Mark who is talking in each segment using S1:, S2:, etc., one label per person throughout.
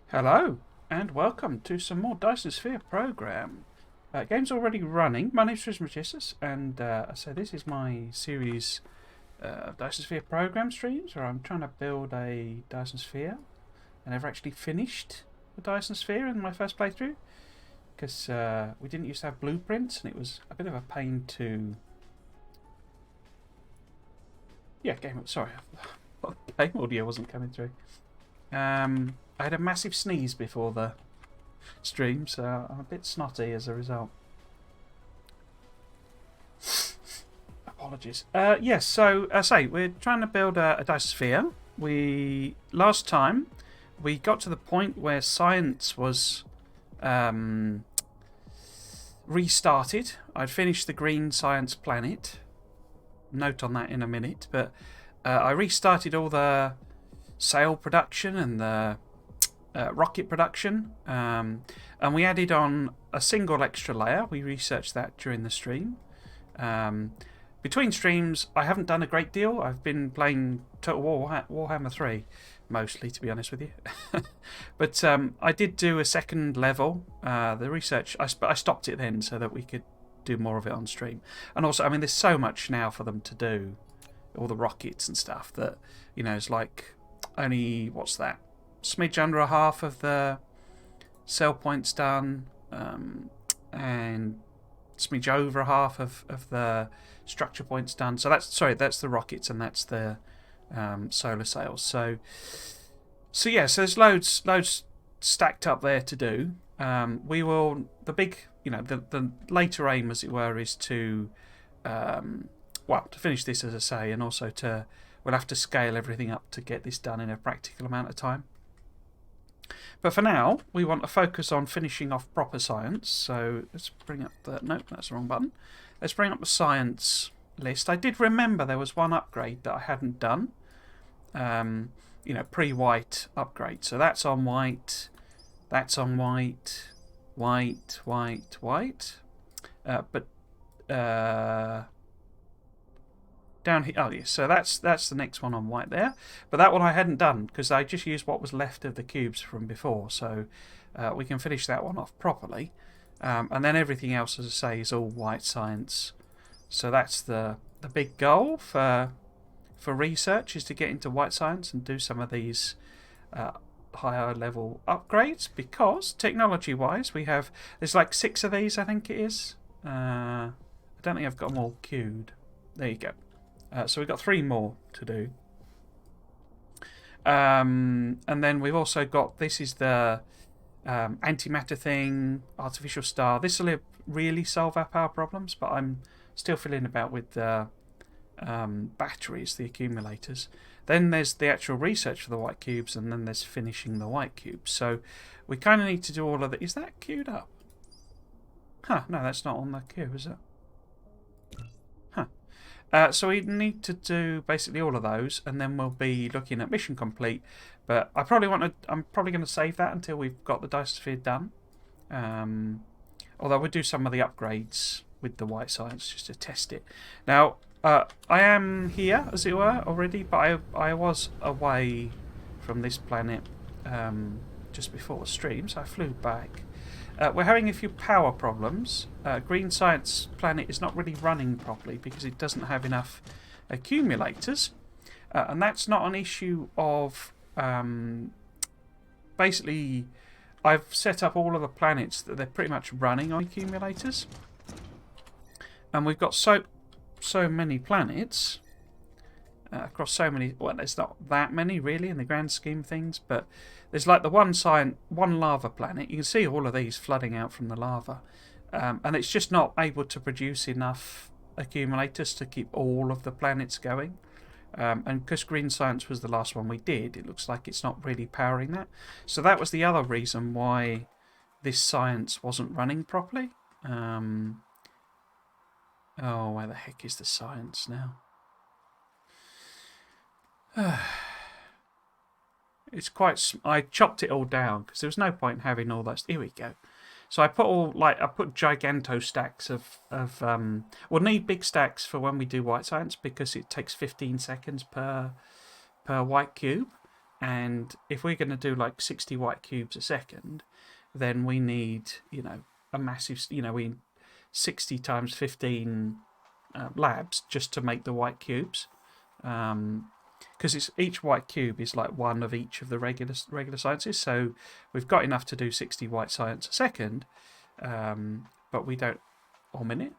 S1: Hello, and welcome to some more Dyson Sphere Program. Game's already running. My name's Trismegistus, and so this is my series of Dyson Sphere Program streams where I'm trying to build a Dyson Sphere. I never actually finished the Dyson Sphere in my first playthrough because we didn't used to have blueprints, and it was a bit of a pain to. Yeah, sorry, game audio wasn't coming through. I had a massive sneeze before the stream, so I'm a bit snotty as a result. Apologies. Yes, so I say we're trying to build a Dyson Sphere. Last time we got to the point where science was restarted. I'd finished the green science planet. Note on that in a minute, but I restarted all the sail production and the rocket production, and we added on a single extra layer. We researched that during the stream. Between streams, I haven't done a great deal. I've been playing Total Warhammer 3, mostly, to be honest with you. But I did do a second level. The research, I stopped it then so that we could do more of it on stream. And also, I mean, there's so much now for them to do, all the rockets and stuff, that, you know, it's like only, what's that? Smidge under a half of the cell points done, and smidge over a half of the structure points done. So that's the rockets, and that's the solar sails. So yeah, so there's loads stacked up there to do. The later aim, as it were, is to to finish this, as I say, and also we'll have to scale everything up to get this done in a practical amount of time. But for now, we want to focus on finishing off proper science. So let's bring up nope, that's the wrong button. Let's bring up the science list. I did remember there was one upgrade that I hadn't done. Pre-white upgrade. So that's on white. That's on white. White. Down here, oh yes, so that's the next one on white there. But that one I hadn't done because I just used what was left of the cubes from before. So we can finish that one off properly. And then everything else, as I say, is all white science. So that's the big goal for research, is to get into white science and do some of these higher level upgrades, because technology-wise there's like 6 of these, I think it is. I don't think I've got them all queued. There you go. So we've got 3 more to do. And then we've also got, this is the antimatter thing, artificial star. This will really solve our power problems, but I'm still fiddling about with the batteries, the accumulators. Then there's the actual research for the white cubes, and then there's finishing the white cubes. So we kind of need to do all of that. Is that queued up? No, that's not on the queue, is it? So we need to do basically all of those, and then we'll be looking at mission complete. But I'm probably going to save that until we've got the Dyson Sphere done. Although we'll do some of the upgrades with the white science just to test it. Now, I am here, as it were, already, but I was away from this planet just before the stream, so I flew back. We're having a few power problems. Green Science Planet is not really running properly because it doesn't have enough accumulators. And that's not an issue of... basically, I've set up all of the planets that they're pretty much running on accumulators. And we've got so many planets across so many... Well, there's not that many, really, in the grand scheme of things, but there's like the one lava planet. You can see all of these flooding out from the lava. And it's just not able to produce enough accumulators to keep all of the planets going. And because Green Science was the last one we did, it looks like it's not really powering that. So that was the other reason why this science wasn't running properly. Oh, where the heck is the science now? It's quite... I chopped it all down because there was no point in having all that. Here we go. So I put giganto stacks of we'll need big stacks for when we do white science, because it takes 15 seconds per white cube, And if we're going to do like 60 white cubes a second, then we need, you know, a massive, you know, we 60 times 15 labs just to make the white cubes. Because each white cube is like one of each of the regular sciences, so we've got enough to do 60 white science a second, but we don't, or minute?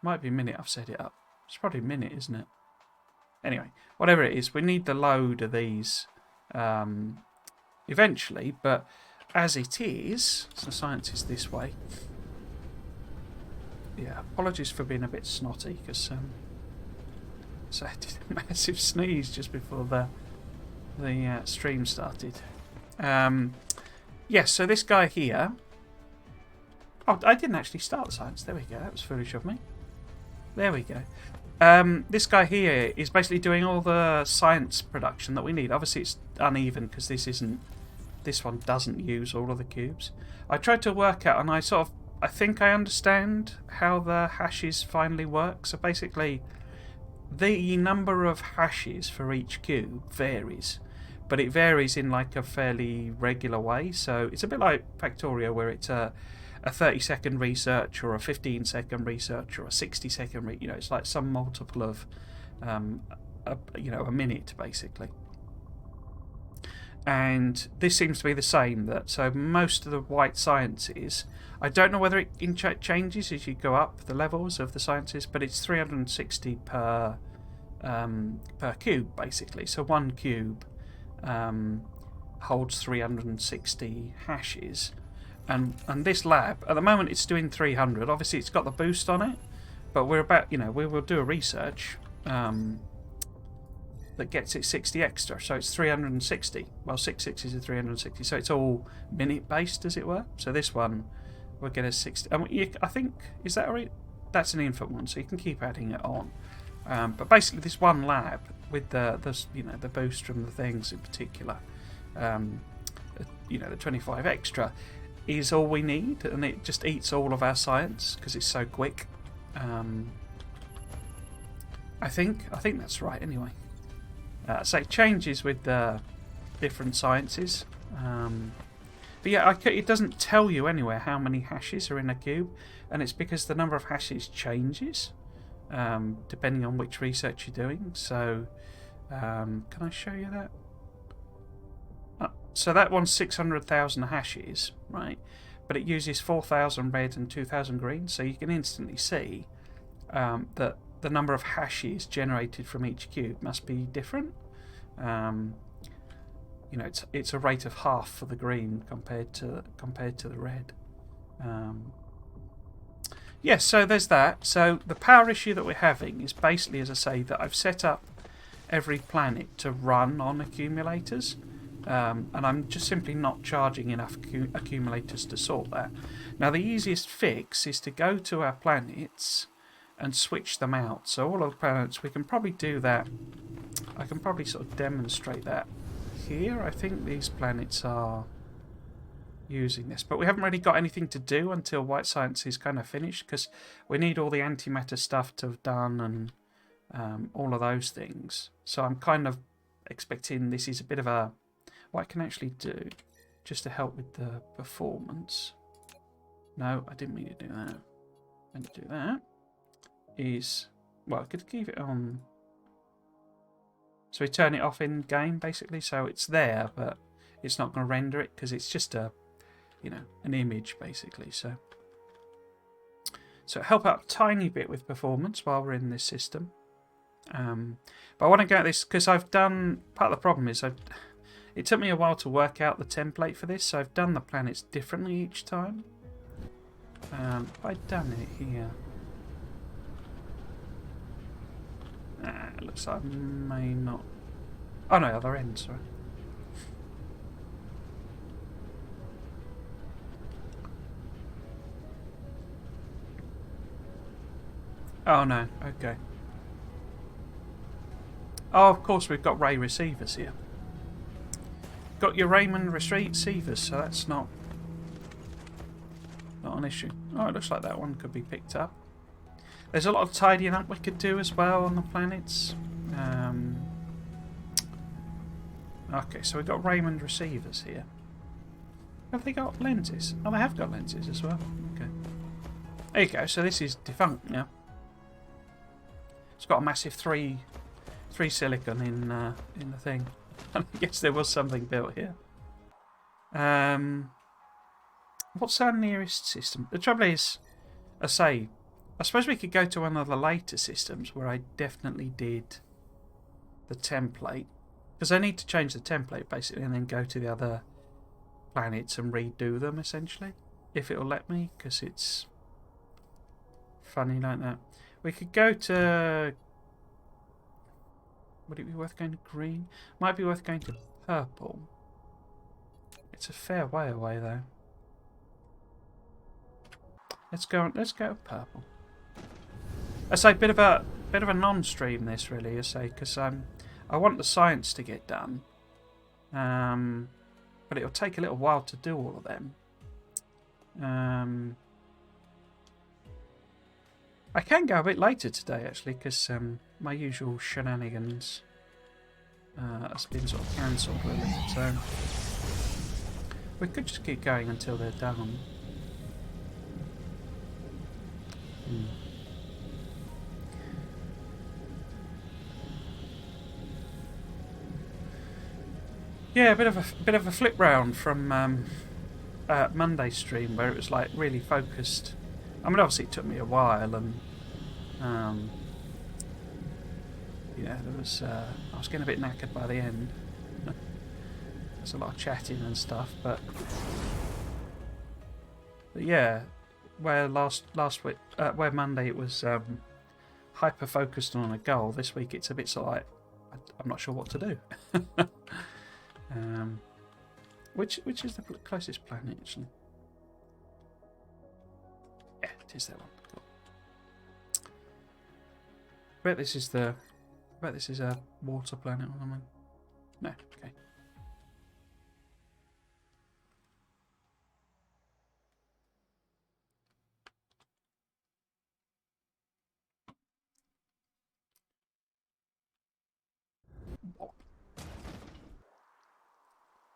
S1: Might be minute, I've set it up. It's probably minute, isn't it? Anyway, whatever it is, we need the load of these eventually, but as it is, so science is this way. Yeah, apologies for being a bit snotty, because so I did a massive sneeze just before the stream started. Yes, so this guy here. Oh, I didn't actually start the science. There we go. That was foolish of me. There we go. This guy here is basically doing all the science production that we need. Obviously, it's uneven because this one doesn't use all of the cubes. I tried to work out, and I think I understand how the hashes finally work. So basically, the number of hashes for each cube varies, but it varies in like a fairly regular way. So it's a bit like Factorio, where it's a 30-second research, or a 15-second research, or a 60-second you know, it's like some multiple of a minute basically. And this seems to be the same. So most of the white sciences, I don't know whether it changes as you go up the levels of the sciences, but it's 360 per cube basically. So one cube holds 360 hashes. And this lab, at the moment it's doing 300. Obviously it's got the boost on it, but we will do a research that gets it 60 extra, so it's 360. Well, 6 6s are 360, so it's all minute based, as it were. So this one will get us 60. I think, is that right? That's an infant one, so you can keep adding it on. But basically, this one lab with the boost from the things in particular, the 25 extra, is all we need, and it just eats all of our science because it's so quick. I think that's right. Anyway. So it changes with the different sciences. But yeah, it doesn't tell you anywhere how many hashes are in a cube, and it's because the number of hashes changes depending on which research you're doing. So can I show you that? So that one's 600,000 hashes, right? But it uses 4,000 red and 2,000 green, so you can instantly see that the number of hashes generated from each cube must be different. It's a rate of half for the green compared to the red. Yes, so there's that. So the power issue that we're having is basically, as I say, that I've set up every planet to run on accumulators, and I'm just simply not charging enough accumulators to sort that. Now the easiest fix is to go to our planets and switch them out. So all of the planets, we can probably do that. I can probably sort of demonstrate that here. I think these planets are using this, but we haven't really got anything to do until white science is kind of finished, because we need all the antimatter stuff to have done and all of those things. So I'm kind of expecting this is a bit of a, what I can actually do just to help with the performance. No, I didn't mean to do that. I meant to do that. Is, well, I could keep it on. So we turn it off in game basically, so it's there, but it's not going to render it because it's just an image basically. So help out a tiny bit with performance while we're in this system. But I want to go at this because I've done, part of the problem is it took me a while to work out the template for this, so I've done the planets differently each time. Have I done it here? It looks like I may not. Oh no, other end, sorry. Oh no, okay. Oh, of course we've got ray receivers here. Got your Raymond receivers, so that's not an issue. Oh, it looks like that one could be picked up. There's a lot of tidying up we could do as well on the planets. Okay, so we've got Raymond receivers here. Have they got lenses? Oh, they have got lenses as well. Okay. There you go. So this is defunct now. It's got a massive three silicon in the thing. I guess there was something built here. What's our nearest system? The trouble is, I suppose we could go to one of the later systems where I definitely did the template. Because I need to change the template, basically, and then go to the other planets and redo them, essentially. If it'll let me, because it's funny like that. We could go to... Would it be worth going to green? Might be worth going to purple. It's a fair way away, though. Let's go purple. I say bit of a non-stream this really, I say, because I want the science to get done, but it'll take a little while to do all of them. I can go a bit later today actually, because my usual shenanigans has been sort of cancelled really. So we could just keep going until they're done. Yeah, a bit of a flip round from Monday's stream where it was like really focused. I mean, obviously it took me a while, and yeah, there was I was getting a bit knackered by the end. There's a lot of chatting and stuff, but yeah. Where last week, where Monday it was hyper focused on a goal, this week it's a bit sort of like I'm not sure what to do. Which is the closest planet actually? Yeah, it is that one. Cool. I bet this is a water planet or something. No, okay.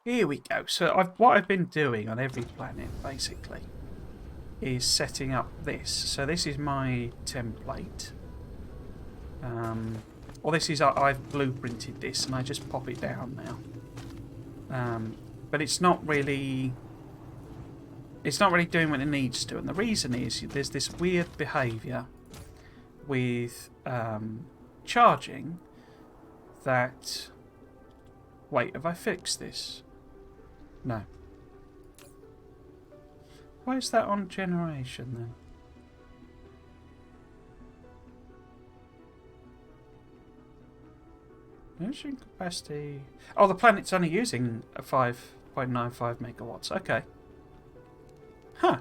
S1: Here we go. So what I've been doing on every planet, basically, is setting up this. So this is my template. Or this is, I've blueprinted this, and I just pop it down now. But it's not really doing what it needs to. And the reason is there's this weird behaviour with charging that... Wait, have I fixed this? No. Why is that on generation then? Energy capacity. Oh, the planet's only using 5.95 megawatts. Okay. Huh.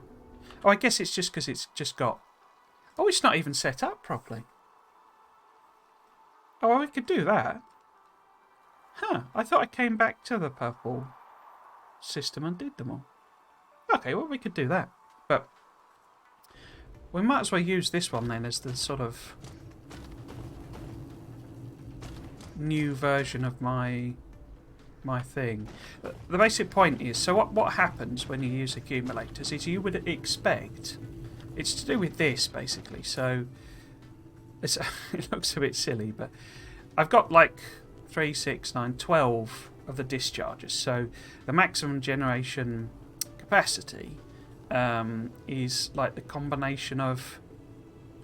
S1: Oh, I guess it's just because it's just got... Oh, it's not even set up properly. Oh, well, we could do that. Huh. I thought I came back to the purple system and did them all. Okay, well, we could do that. But we might as well use this one then as the sort of new version of my thing. The basic point is, so what happens when you use accumulators is you would expect... It's to do with this, basically. So it looks a bit silly, but I've got like 3, 6, 9, 12 of the discharges. So the maximum generation capacity is like the combination of...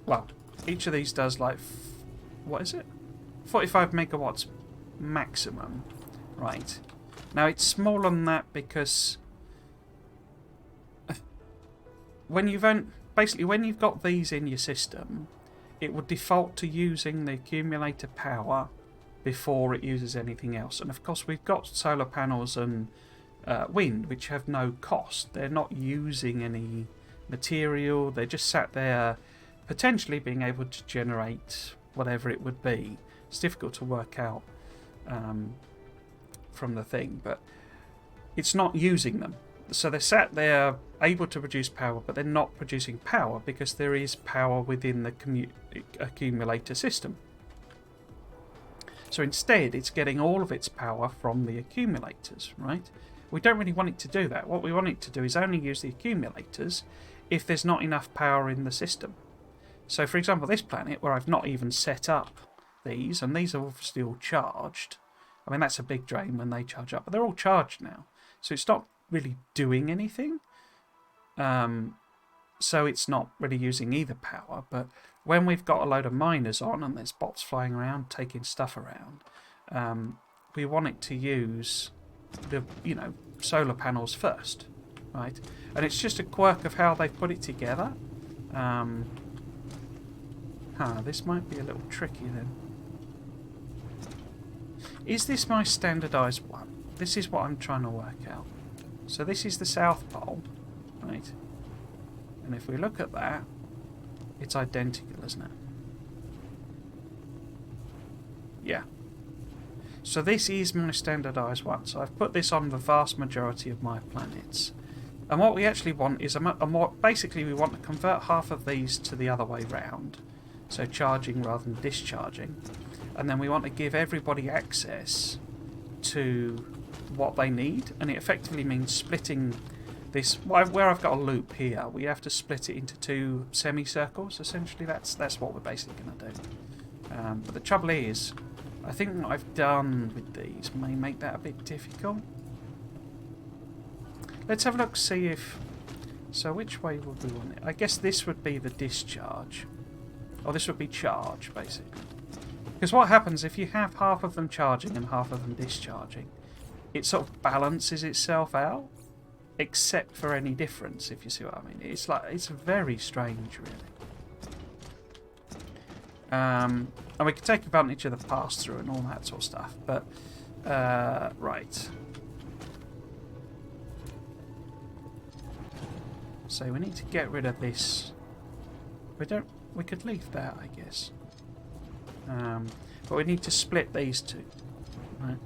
S1: Well, each of these does like... What is it? 45 megawatts maximum. Right. Now it's smaller than that because when you've got these in your system, it would default to using the accumulator power before it uses anything else. And of course we've got solar panels and wind, which have no cost. They're not using any material. They're just sat there potentially being able to generate whatever it would be. It's difficult to work out from the thing, but it's not using them. So they're sat there able to produce power, but they're not producing power because there is power within the accumulator system. So instead, it's getting all of its power from the accumulators, right? We don't really want it to do that. What we want it to do is only use the accumulators if there's not enough power in the system. So for example, this planet, where I've not even set up these, and these are obviously all charged. I mean, that's a big drain when they charge up, but they're all charged now. So it's not really doing anything. So it's not really using either power. But when we've got a load of miners on and there's bots flying around, taking stuff around, we want it to use the, solar panels first, right? And it's just a quirk of how they've put it together. This might be a little tricky then. Is this my standardized one? This is what I'm trying to work out. So this is the South Pole, right? And if we look at that, it's identical, isn't it? Yeah. So this is my standardized one. So I've put this on the vast majority of my planets. And what we actually want is basically we want to convert half of these to the other way round. So charging rather than discharging. And then we want to give everybody access to what they need. And it effectively means splitting this. Where I've got a loop here, we have to split it into 2 semicircles. Essentially, that's what we're basically going to do. But the trouble is, I think what I've done with these may make that a bit difficult. Let's have a look, see if... So which way would we want it? I guess this would be the discharge. Or this would be charge, basically. Because what happens if you have half of them charging and half of them discharging, it sort of balances itself out, except for any difference, if you see what I mean. It's very strange, really. And we can take advantage of the pass-through and all that sort of stuff, but right. So we need to get rid of this. We could leave that, I guess. But we need to split these two, right?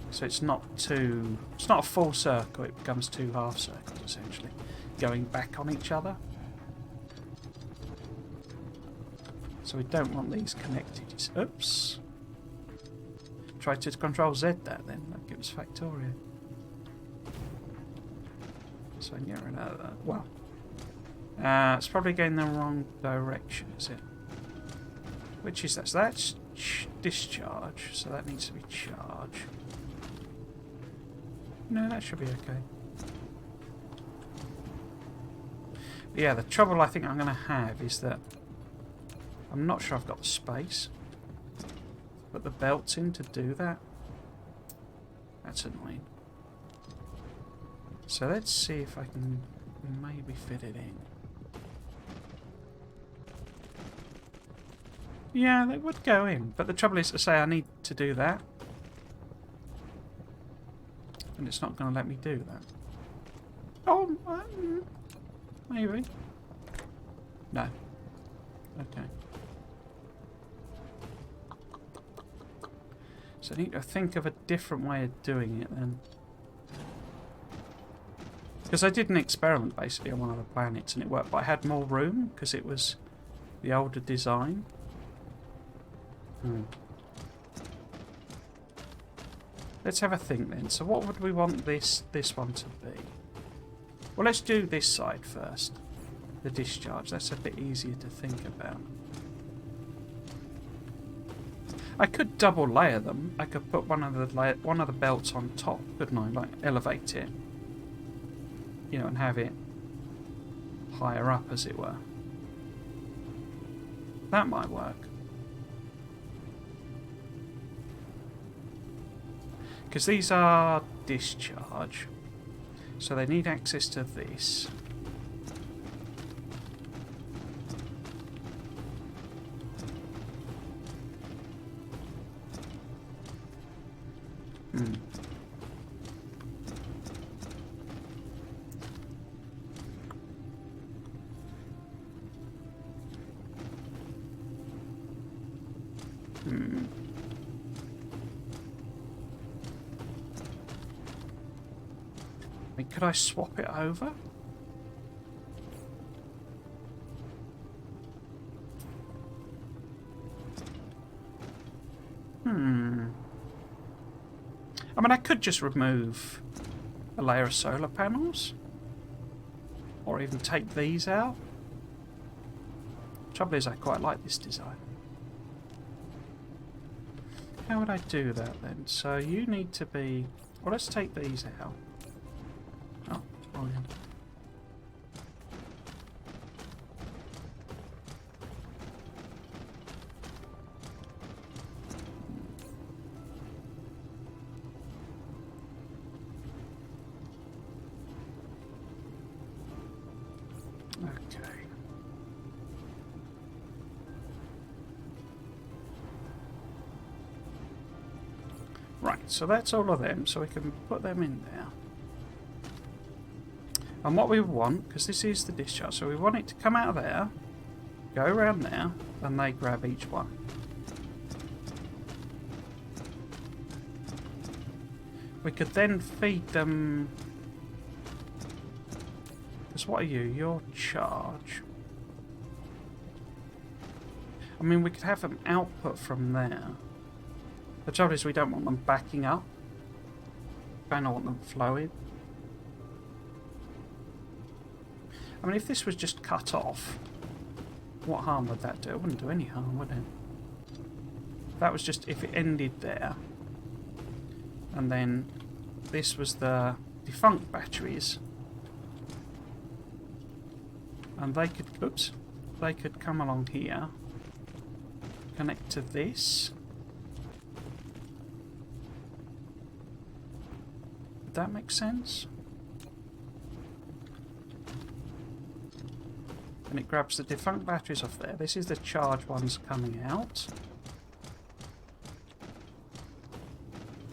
S1: So it's not a full circle, it becomes 2 half circles, essentially, going back on each other. So we don't want these connected. Oops. Try to Control Z that then, that gives Factorio. So I can get rid of that. Well, it's probably going the wrong direction, is it? Which is that? So that's discharge, so that needs to be charge. No, that should be okay. But yeah, the trouble I think I'm going to have is that I'm not sure I've got the space to put the belts in to do that. That's annoying. So let's see if I can maybe fit it in. Yeah, they would go in, but the trouble is to say I need to do that. And it's not going to let me do that. Oh, maybe. No. Okay. So I need to think of a different way of doing it then. Because I did an experiment basically on one of the planets and it worked, but I had more room because it was the older design. Let's have a think then. So what would we want this one to be? Well, let's do this side first. The discharge. That's a bit easier to think about. I could double layer them. I could put one of the belts on top, couldn't I? Like elevate it, and have it higher up, as it were. That might work. Because these are discharge, so they need access to this. Could I swap it over? I mean, I could just remove a layer of solar panels. Or even take these out. Trouble is, I quite like this design. How would I do that then? So you need to be... Well, let's take these out. Oh, brilliant. Right, so that's all of them, so we can put them in there. And what we want, because this is the discharge, so we want it to come out of there, go around there, and they grab each one. We could then feed them... Because what are you? You're charge. I mean, we could have them output from there. The trouble is we don't want them backing up. We don't want them flowing. I mean, if this was just cut off, what harm would that do? It wouldn't do any harm, would it? That was just if it ended there. And then this was the defunct batteries. And they could, oops, they could come along here, connect to this. Would that make sense? And it grabs the defunct batteries off there. This is the charged ones coming out.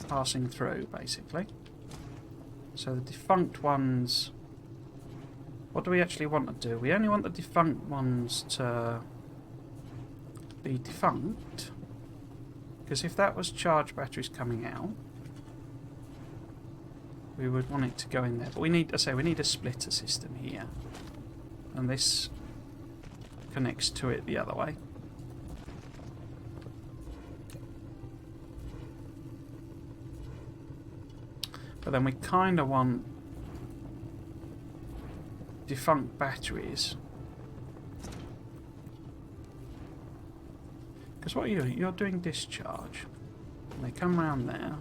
S1: Passing through, basically. So the defunct ones... What do we actually want to do? We only want the defunct ones to be defunct. Because if that was charged batteries coming out, we would want it to go in there. But we need, I say, we need a splitter system here. And this connects to it the other way. But then we kind of want defunct batteries. Because what are you? You're doing discharge. And they come around there.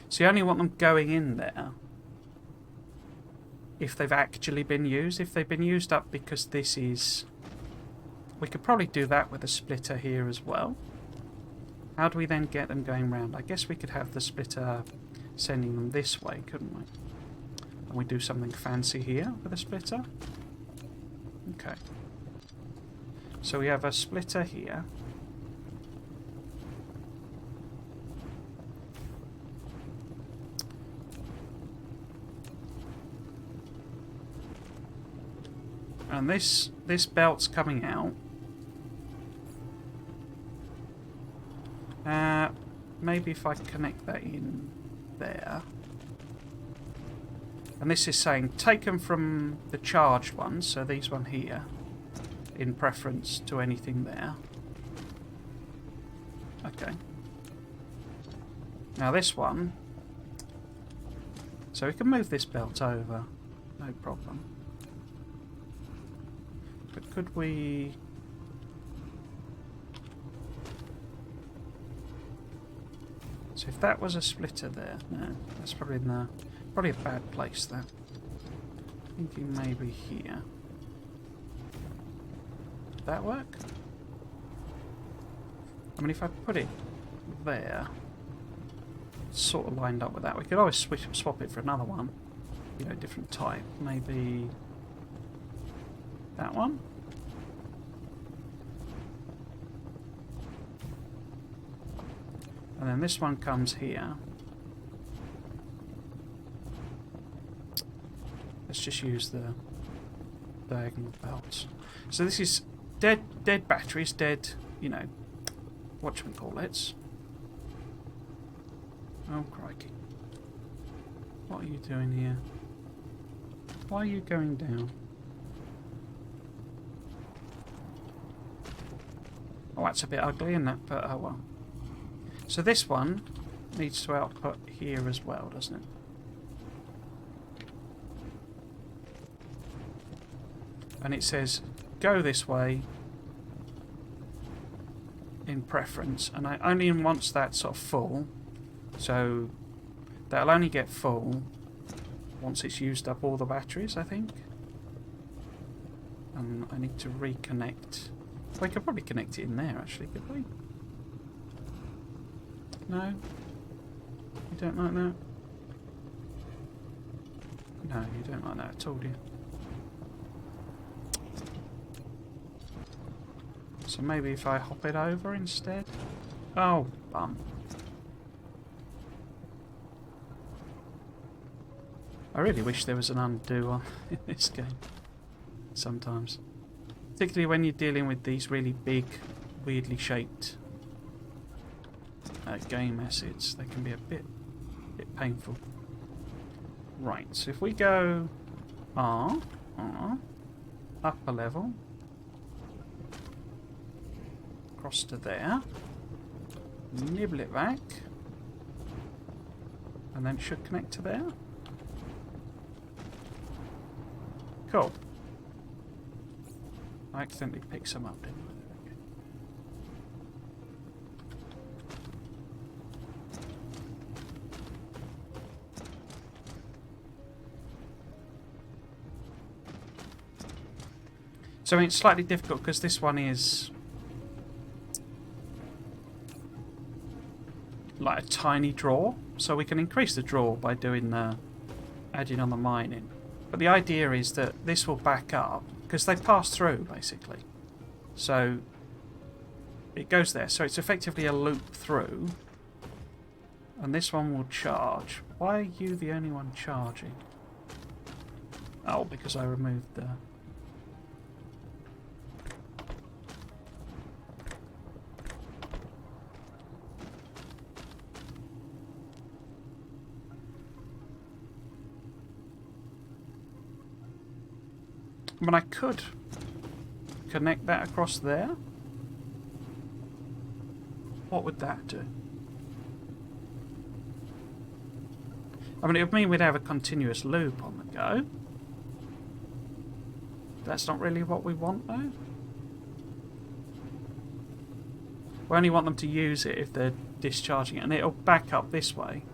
S1: So you only want them going in there if they've actually been used. If they've been used up because this is... We could probably do that with a splitter here as well. How do we then get them going round? I guess we could have the splitter sending them this way, couldn't we? And we do something fancy here with a splitter. Okay. So we have a splitter here. And this belt's coming out. Maybe if I connect that in there. And this is saying take them from the charged ones, so these one here, in preference to anything there. Okay. Now this one, so we can move this belt over, no problem. But could we... So if that was a splitter there, no, that's probably in the, probably a bad place there. Thinking maybe here. Would that work? I mean, if I put it there, it's sort of lined up with that. We could always swap it for another one, you know, different type. Maybe that one. And then this one comes here. Let's just use the diagonal belts. So this is dead batteries, dead, you know, whatchamacallits. Oh, crikey. What are you doing here? Why are you going down? Oh, that's a bit ugly, isn't it? But oh well. So this one needs to output here as well, doesn't it? And it says go this way in preference, and I only want that sort of full, so that'll only get full once it's used up all the batteries, I think. And I need to reconnect. We could probably connect it in there, actually, could we? No? You don't like that? No, you don't like that at all, do you? So maybe if I hop it over instead? Oh, bum. I really wish there was an undo on in this game. Sometimes. Particularly when you're dealing with these really big, weirdly shaped game assets. They can be a bit painful. Right, so if we go upper level, across to there, nibble it back, and then it should connect to there. Cool. I accidentally picked some up, didn't I? Okay. So I mean, it's slightly difficult because this one is like a tiny draw, so we can increase the draw by doing the adding on the mining. But the idea is that this will back up because they pass through basically. So it goes there. So it's effectively a loop through, and this one will charge. Why are you the only one charging? Oh, because I removed the. I mean, I could connect that across there. What would that do? I mean, it would mean we'd have a continuous loop on the go. That's not really what we want, though. We only want them to use it if they're discharging it, and it'll back up this way.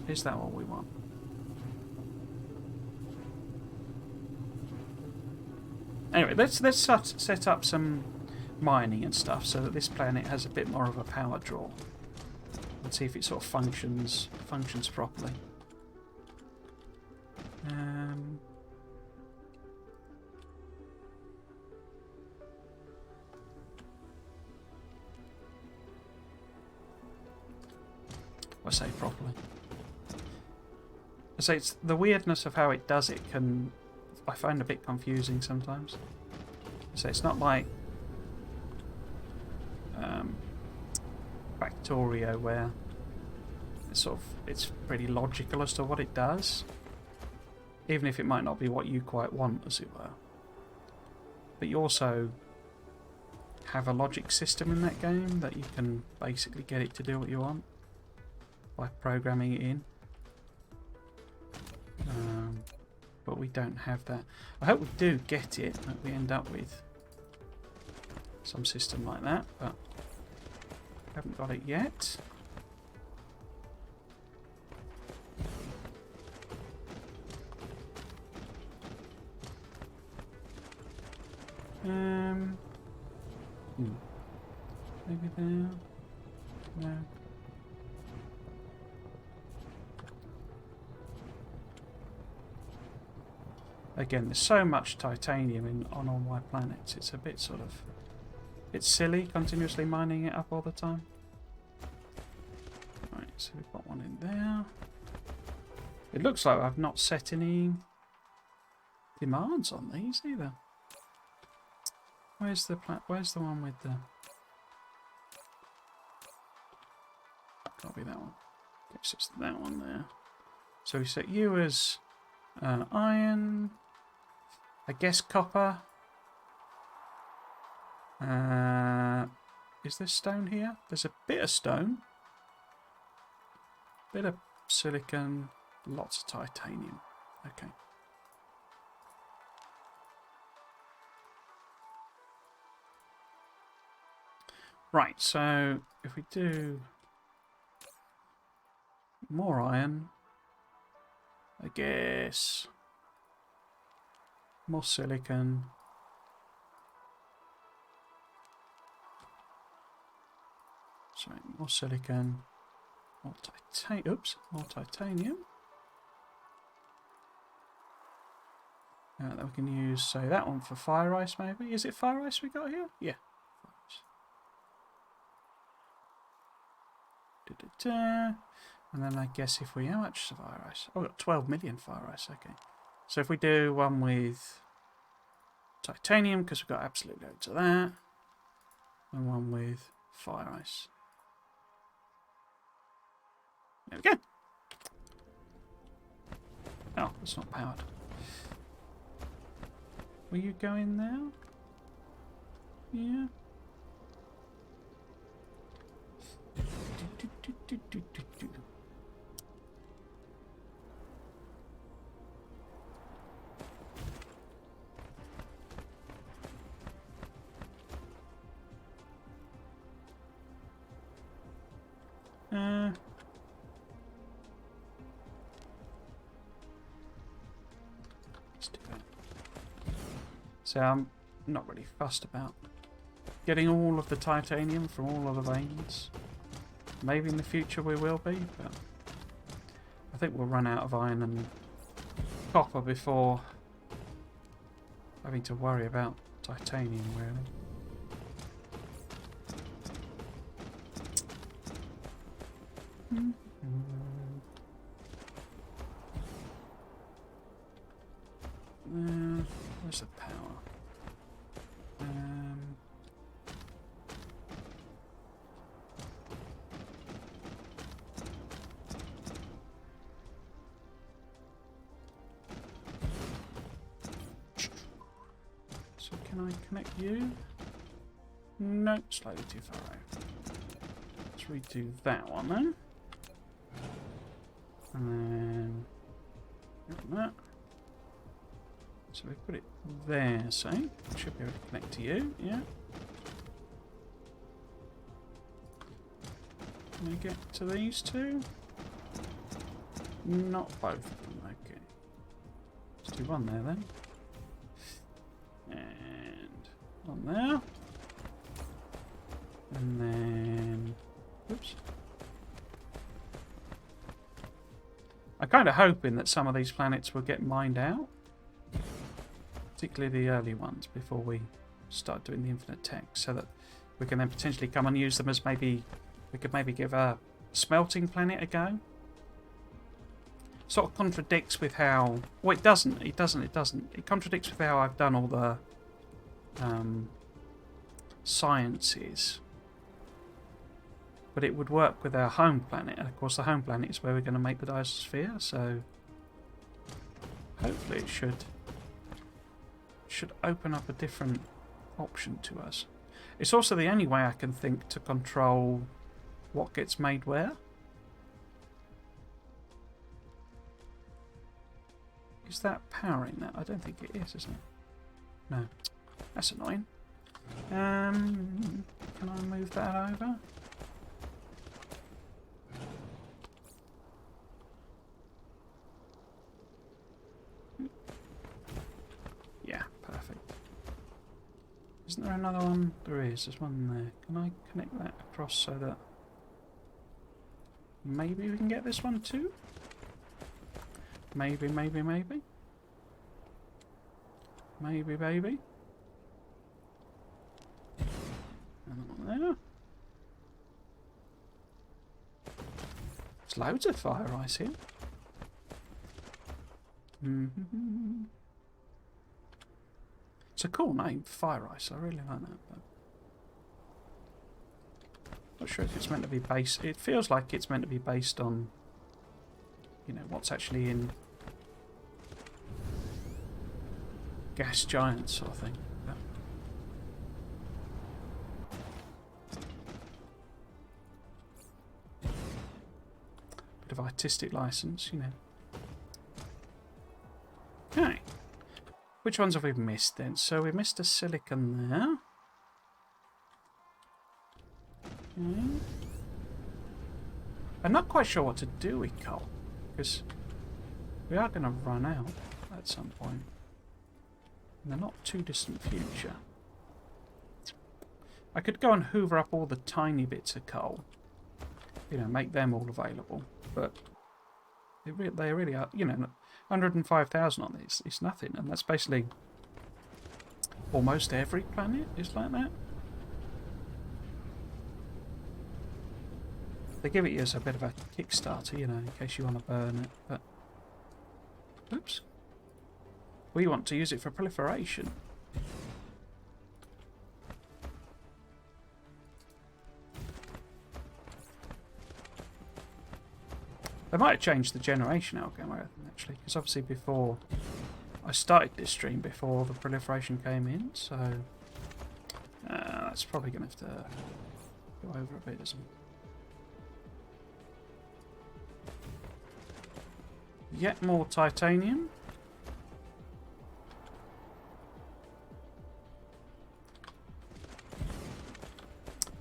S1: Is that what we want? Anyway, let's set up some mining and stuff so that this planet has a bit more of a power draw, and see if it sort of functions properly. I say properly. I say it's the weirdness of how it does it I find a bit confusing sometimes. So it's not like Factorio where it's pretty logical as to what it does, even if it might not be what you quite want, as it were. But you also have a logic system in that game that you can basically get it to do what you want by programming it in. But we don't have that. I hope we do get it, that we end up with some system like that, but haven't got it yet. Maybe there. No. Again, there's so much titanium on all my planets. It's a bit it's silly continuously mining it up all the time. Right, so we've got one in there. It looks like I've not set any demands on these either. Where's the one with the? Can't be that one. It's just that one there. So we set you as iron. I guess copper. Is there stone here? There's a bit of stone. Bit of silicon. Lots of titanium. Okay. Right, so if we do more iron, I guess more silicon. Sorry, more silicon, more titanium. Oops, more titanium. That we can use, say, that one for fire ice, maybe. Is it fire ice we got here? Yeah. Da-da-da. And then I guess if we, how much fire ice? Oh, we've got 12 million fire ice, okay. So if we do one with titanium, because we've got absolute loads of that, and one with fire ice. There we go. Oh, it's not powered. Will you go in there? Yeah. Let's do that. So I'm not really fussed about getting all of the titanium from all of the veins. Maybe in the future we will be, but I think we'll run out of iron and copper before having to worry about titanium, really. Where's the power? So can I connect you? Nope, slightly too far out. Let's redo that one then. And then that. So we put it there, say. Should be able to connect to you, yeah. Can we get to these two? Not both of them, okay. Let's do one there then. And one there. And then... Oops. I'm kind of hoping that some of these planets will get mined out. Particularly the early ones before we start doing the infinite tech, so that we can then potentially come and use them as maybe we could maybe give a smelting planet a go. Sort of contradicts with how it doesn't. It contradicts with how I've done all the sciences, but it would work with our home planet, and of course the home planet is where we're going to make the Dyson Sphere, so hopefully it should open up a different option to us. It's also the only way I can think to control what gets made where. Is that powering that? I don't think it is, isn't it? No. That's annoying. Can I move that over? Yeah, perfect. Isn't there another one? There is. There's one there. Can I connect that across so that maybe we can get this one too? Maybe, maybe, maybe. Maybe, baby. And one there. There's loads of fire ice here. It's a cool name, Fire Ice. I really like that. But not sure if it's meant to be based. It feels like it's meant to be based on, you know, what's actually in Gas Giants sort of thing. But bit of artistic license, you know. Okay. Which ones have we missed then? So we missed a silicon there. Okay. I'm not quite sure what to do with coal, because we are going to run out at some point in the not too distant future. I could go and hoover up all the tiny bits of coal, you know, make them all available, but they really are, you know, 105,000 on these is nothing, and that's basically almost every planet is like that. They give it you as a bit of a Kickstarter, you know, in case you want to burn it, but... Oops. We want to use it for proliferation. They might have changed the generation algorithm, actually, because obviously before... I started this stream before the proliferation came in, so... that's probably going to have to go over a bit, isn't it? Yet more titanium.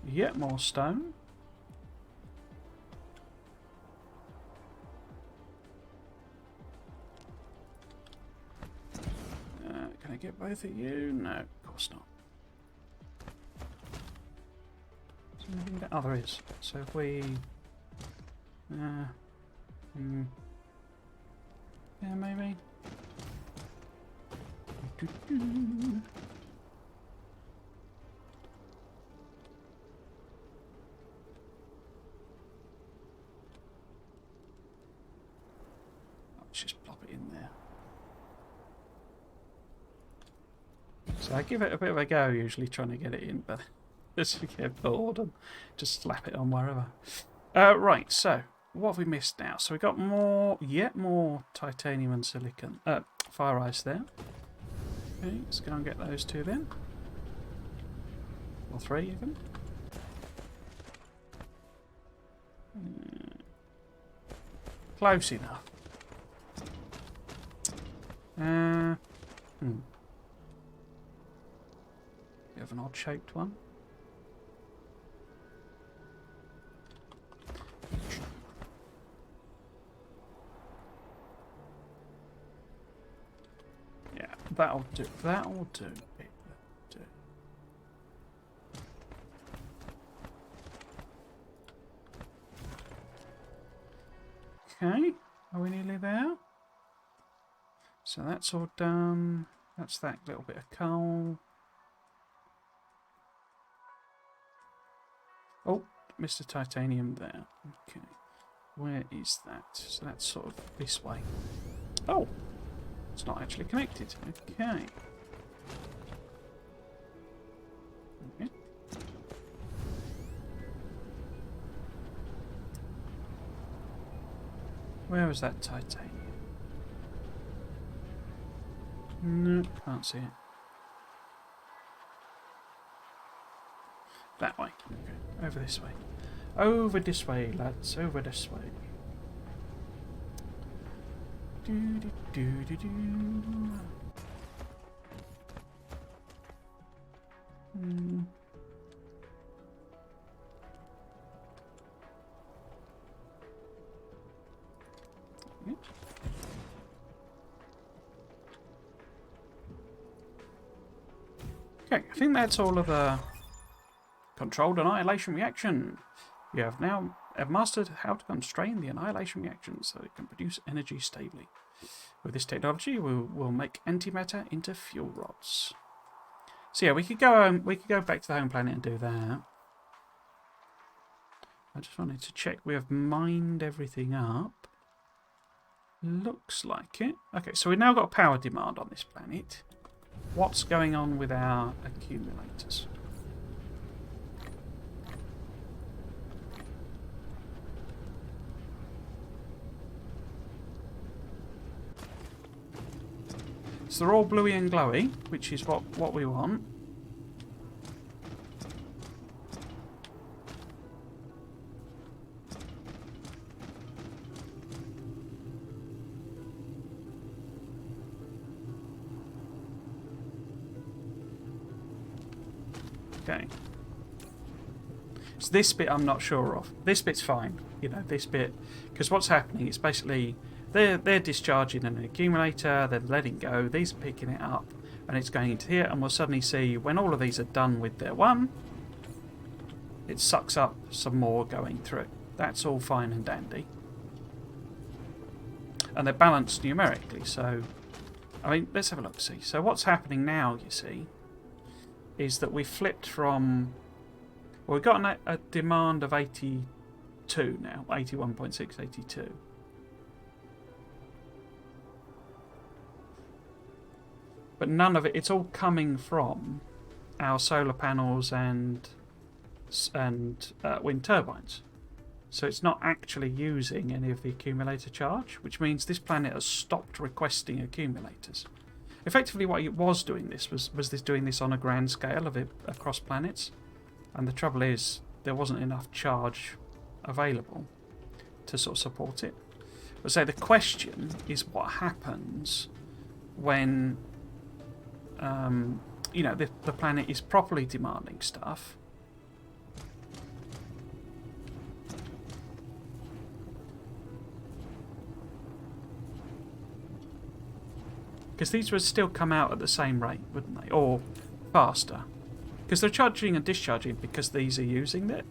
S1: Yet more stone. Can I get both of you? No, of course not. Oh, there is. So if we... yeah, maybe. Let's just plop it in there. So I give it a bit of a go, usually trying to get it in, but just get bored and just slap it on wherever. Right, so what have we missed now? So we got yet more titanium and silicon, fire ice there. Okay, let's go and get those two then. Or three even. Close enough. Bit of an odd shaped one. Yeah, that'll do. That'll do. Okay, are we nearly there? So that's all done. That's that little bit of coal. Oh, Mr. Titanium there. Okay, where is that? So that's sort of this way. Oh, it's not actually connected. Okay. Okay. Where was that titanium? No, can't see it. That way. Okay. Over this way. Over this way, lads. Over this way. Do do do do do. Okay, I think that's all of the controlled annihilation reaction. You have now mastered how to constrain the annihilation reaction so it can produce energy stably. With this technology, we'll make antimatter into fuel rods. So yeah, we could go back to the home planet and do that. I just wanted to check we have mined everything up. Looks like it. Okay, so we've now got a power demand on this planet. What's going on with our accumulators? So they're all bluey and glowy, which is what we want. Okay. So this bit I'm not sure of. This bit's fine. You know, this bit, because what's happening is basically they're discharging an accumulator, they're letting go, these are picking it up, and it's going into here, and we'll suddenly see when all of these are done with their one, it sucks up some more going through. That's all fine and dandy. And they're balanced numerically, so I mean, let's have a look, see. So what's happening now, you see, is that we flipped from, well, we've got a demand of 82 now, 81.6, 82. But none of it, it's all coming from our solar panels and wind turbines. So it's not actually using any of the accumulator charge, which means this planet has stopped requesting accumulators. Effectively, what it was doing this was doing this on a grand scale of it across planets, and the trouble is there wasn't enough charge available to sort of support it. But so the question is, what happens when you know, the planet is properly demanding stuff? Because these would still come out at the same rate, wouldn't they? Or faster. Because they're charging and discharging because these are using it.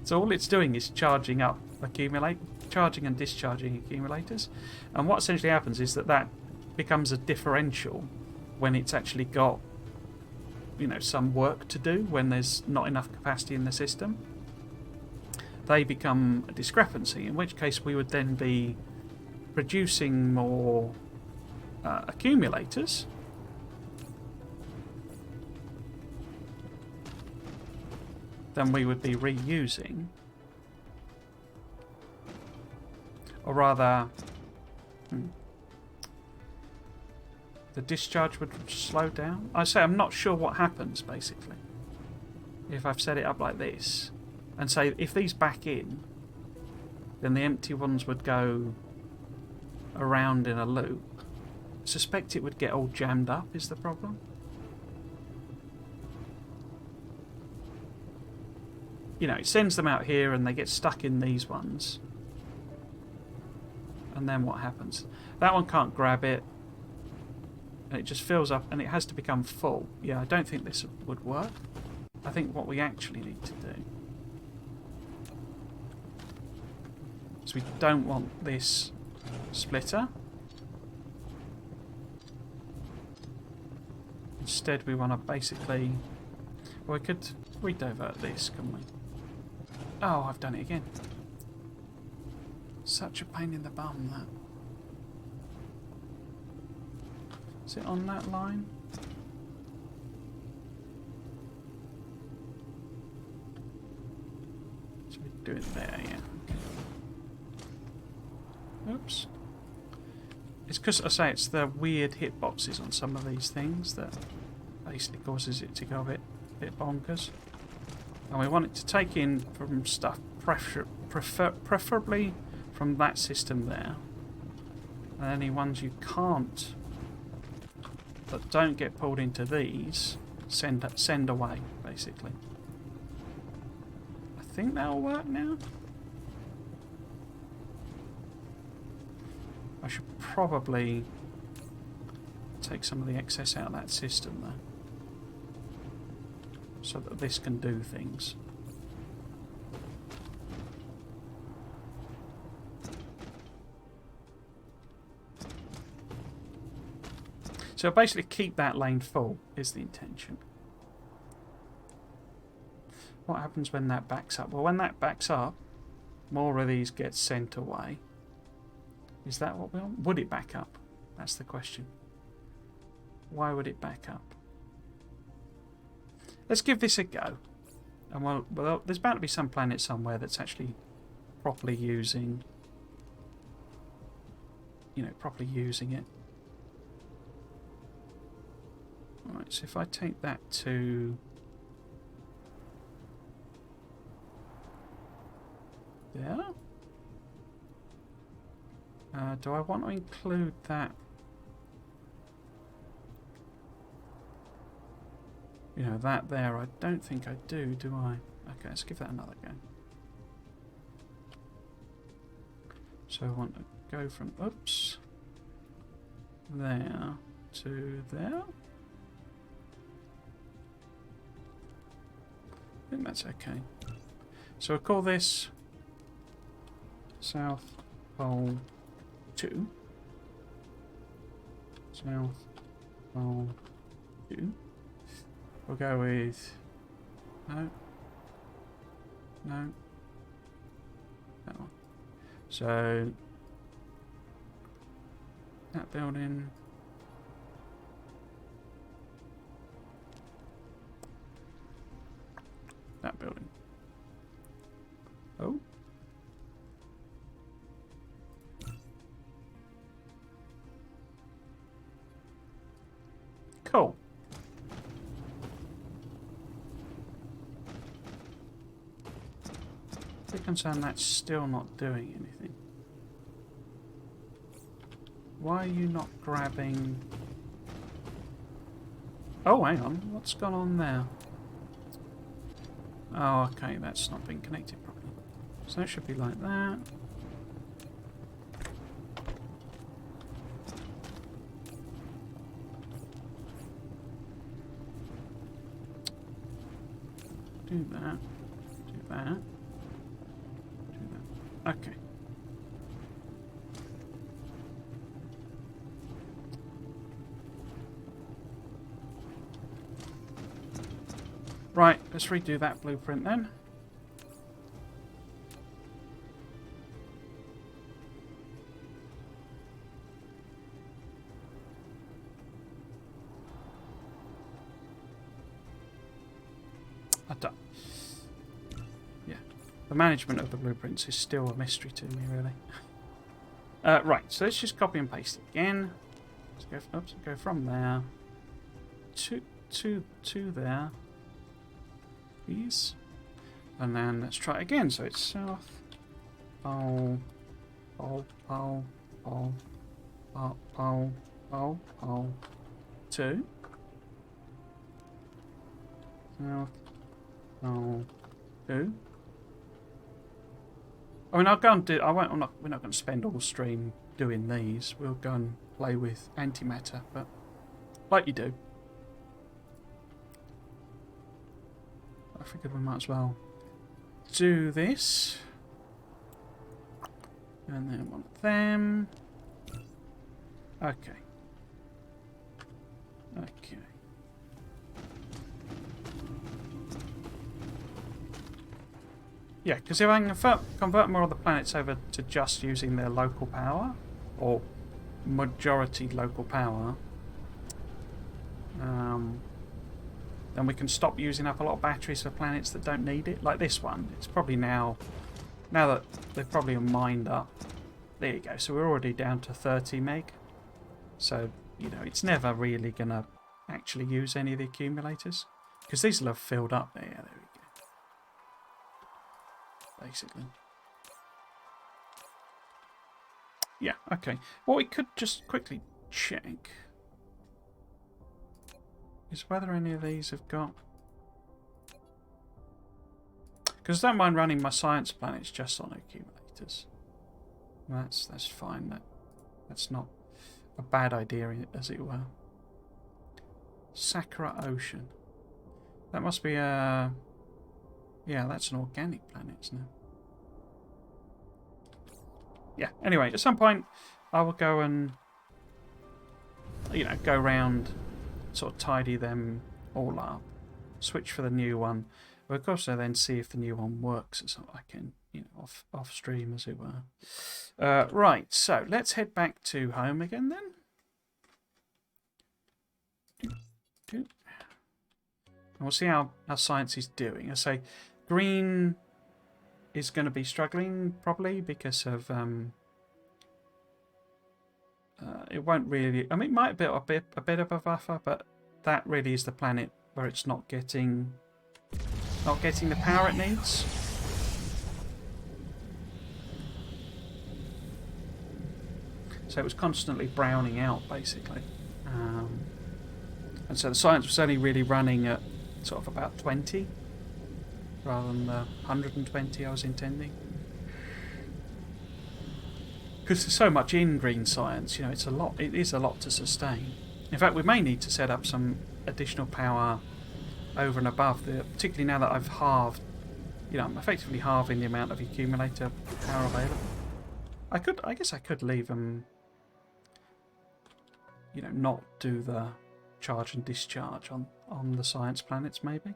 S1: So all it's doing is charging and discharging accumulators. And what essentially happens is that becomes a differential when it's actually got, you know, some work to do, when there's not enough capacity in the system. They become a discrepancy, in which case we would then be producing more accumulators, than we would be reusing, or rather the discharge would slow down. I say I'm not sure what happens basically if I've set it up like this, and say if these back in, then the empty ones would go around in a loop. I suspect it would get all jammed up, is the problem. You know, it sends them out here and they get stuck in these ones. And then what happens? That one can't grab it. And it just fills up and it has to become full. Yeah, I don't think this would work. I think what we actually need to do is we don't want this splitter. Instead, we want to basically... Well, we could redivert this, couldn't we? Oh, I've done it again. Such a pain in the bum, that. Is it on that line? Should we do it there? Yeah. Okay. Oops. It's because I say it's the weird hitboxes on some of these things that basically causes it to go a bit bonkers. And we want it to take in from stuff, preferably from that system there. And any ones you can't, that don't get pulled into these, send away, basically. I think that'll work now. I should probably take some of the excess out of that system though, so that this can do things. So basically keep that lane full is the intention. What happens when that backs up? Well, when that backs up, more of these get sent away. Is that what we want? Would it back up? That's the question. Why would it back up? Let's give this a go. And well, there's bound to be some planet somewhere that's actually properly using, properly using it. Alright, so if I take that to there. Do I want to include that? You know, that there, I don't think I do I? Okay, let's give that another go. So I want to go from, oops, there to there. I think that's okay. So we'll call this South Pole 2. South Pole 2. We'll go with... No. No. That one. So... that building... that building. Oh. Cool. I'm concerned that's still not doing anything. Why are you not grabbing... oh, hang on. What's gone on there? Oh, okay. That's not been connected properly. So it should be like that. Do that. Do that. Do that. Okay. Right, let's redo that blueprint then. Yeah, the management of the blueprints is still a mystery to me, really. Right, so let's just copy and paste it again. Let's go. Oops, go from there to there. These, and then let's try it again. So it's south, pole, 2, south, pole, 2. I mean, I'll go and do. I won't. We're not going to spend all stream doing these. We'll go and play with antimatter, but like you do. I figured we might as well do this. And then one of them. Okay. Okay. Yeah, because if I can convert more of the planets over to just using their local power, or majority local power, then we can stop using up a lot of batteries for planets that don't need it. Like this one, it's probably now that they've probably mined up. There you go. So we're already down to 30 meg. So, you know, it's never really going to actually use any of the accumulators. Because these will have filled up there. There we go. Basically. Yeah, okay. What we could just quickly check is whether any of these have got... because I don't mind running my science planets just on accumulators. That's fine. That's not a bad idea, as it were. Sakura Ocean. That must be a... yeah, that's an organic planet, isn't it? Yeah, anyway, at some point I will go and, you know, go round, sort of tidy them all up, switch for the new one. We'll also then see if the new one works, so I can, you know, off stream, as it were. Right, so let's head back to home again then. And we'll see how science is doing. I say green is going to be struggling probably because of it won't really. I mean, it might be a bit of a buffer, but that really is the planet where it's not getting the power it needs. So it was constantly browning out, basically, and so the science was only really running at sort of about 20 rather than the 120 I was intending. Because there's so much in green science, you know, it's a lot. It is a lot to sustain. In fact, we may need to set up some additional power over and above particularly now that I've halved. You know, I'm effectively halving the amount of accumulator power available. I guess I could leave them. You know, not do the charge and discharge on the science planets, maybe.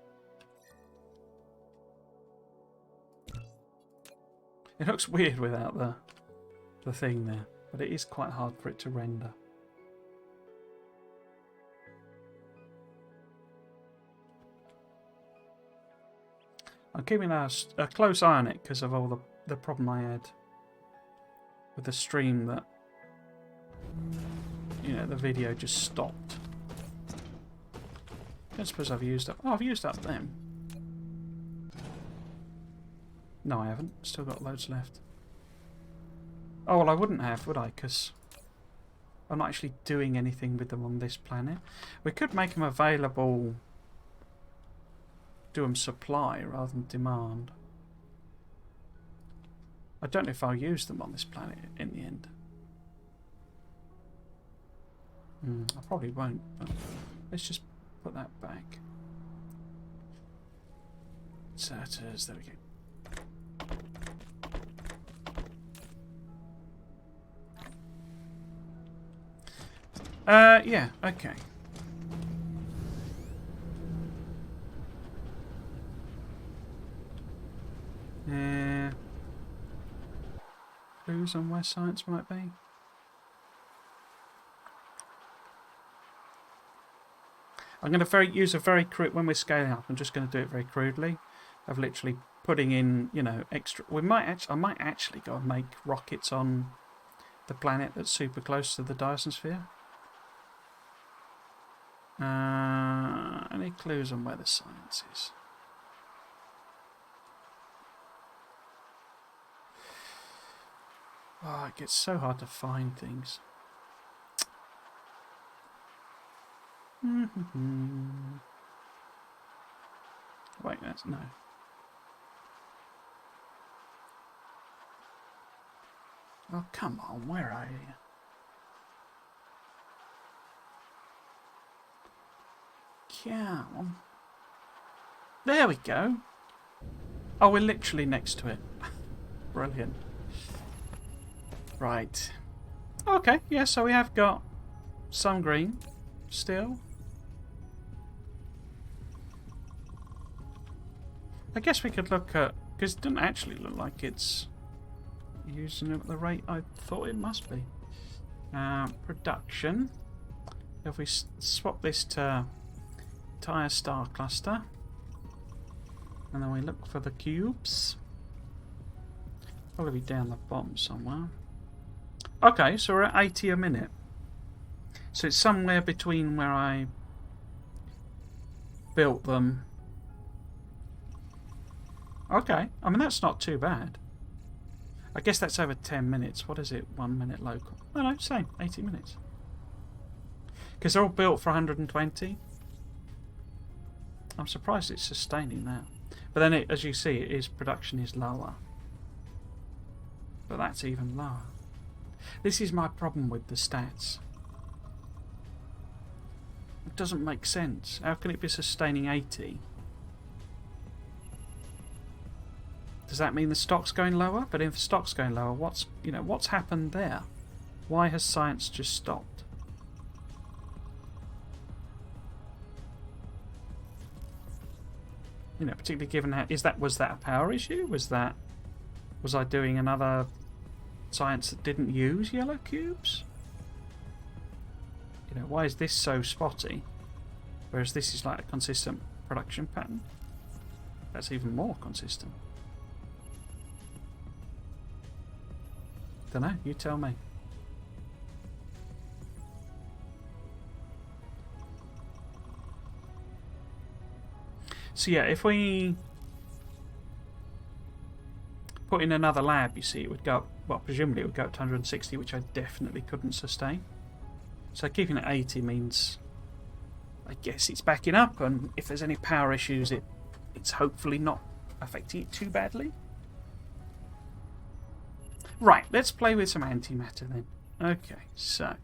S1: It looks weird without the thing there, but it is quite hard for it to render. I'm keeping a close eye on it because of all the problem I had with the stream that, you know, the video just stopped. I don't suppose I've used up. Oh, I've used up them. No, I haven't. Still got loads left. Oh, well, I wouldn't have, would I? Because I'm not actually doing anything with them on this planet. We could make them available, do them supply rather than demand. I don't know if I'll use them on this planet in the end. I probably won't, but let's just put that back. Inserters, there we go. Yeah, okay. Clues on where science might be? I'm going to use a very crude, when we're scaling up, I'm just going to do it very crudely, of literally putting in, you know, extra. I might actually go and make rockets on the planet that's super close to the Dyson Sphere. Any clues on where the science is? Oh, it gets so hard to find things. Wait, that's no. Oh, come on, where are you? Come on. There we go. Oh, we're literally next to it. Brilliant. Right. Okay, yeah, so we have got some green still. I guess we could look at, because it doesn't actually look like it's using it at the rate I thought it must be. Production. If we swap this to entire star cluster, and then we look for the cubes, probably down the bottom somewhere. Okay, so we're at 80 a minute. So it's somewhere between where I built them. Okay, I mean that's not too bad. I guess that's over 10 minutes. What is it? 1 minute local. Oh no, same, 80 minutes. Because they're all built for 120. I'm surprised it's sustaining that. But then, as you see, production is lower. But that's even lower. This is my problem with the stats. It doesn't make sense. How can it be sustaining 80? Does that mean the stock's going lower? But if the stock's going lower, what's happened there? Why has science just stopped? You know, particularly given how was that a power issue? Was I doing another science that didn't use yellow cubes? You know, why is this so spotty, whereas this is like a consistent production pattern? That's even more consistent. Don't know. You tell me. So yeah, if we put in another lab, you see, it would go up, well, presumably it would go up to 160, which I definitely couldn't sustain. So keeping it at 80 means I guess it's backing up, and if there's any power issues, it's hopefully not affecting it too badly. Right, let's play with some antimatter then. Okay, so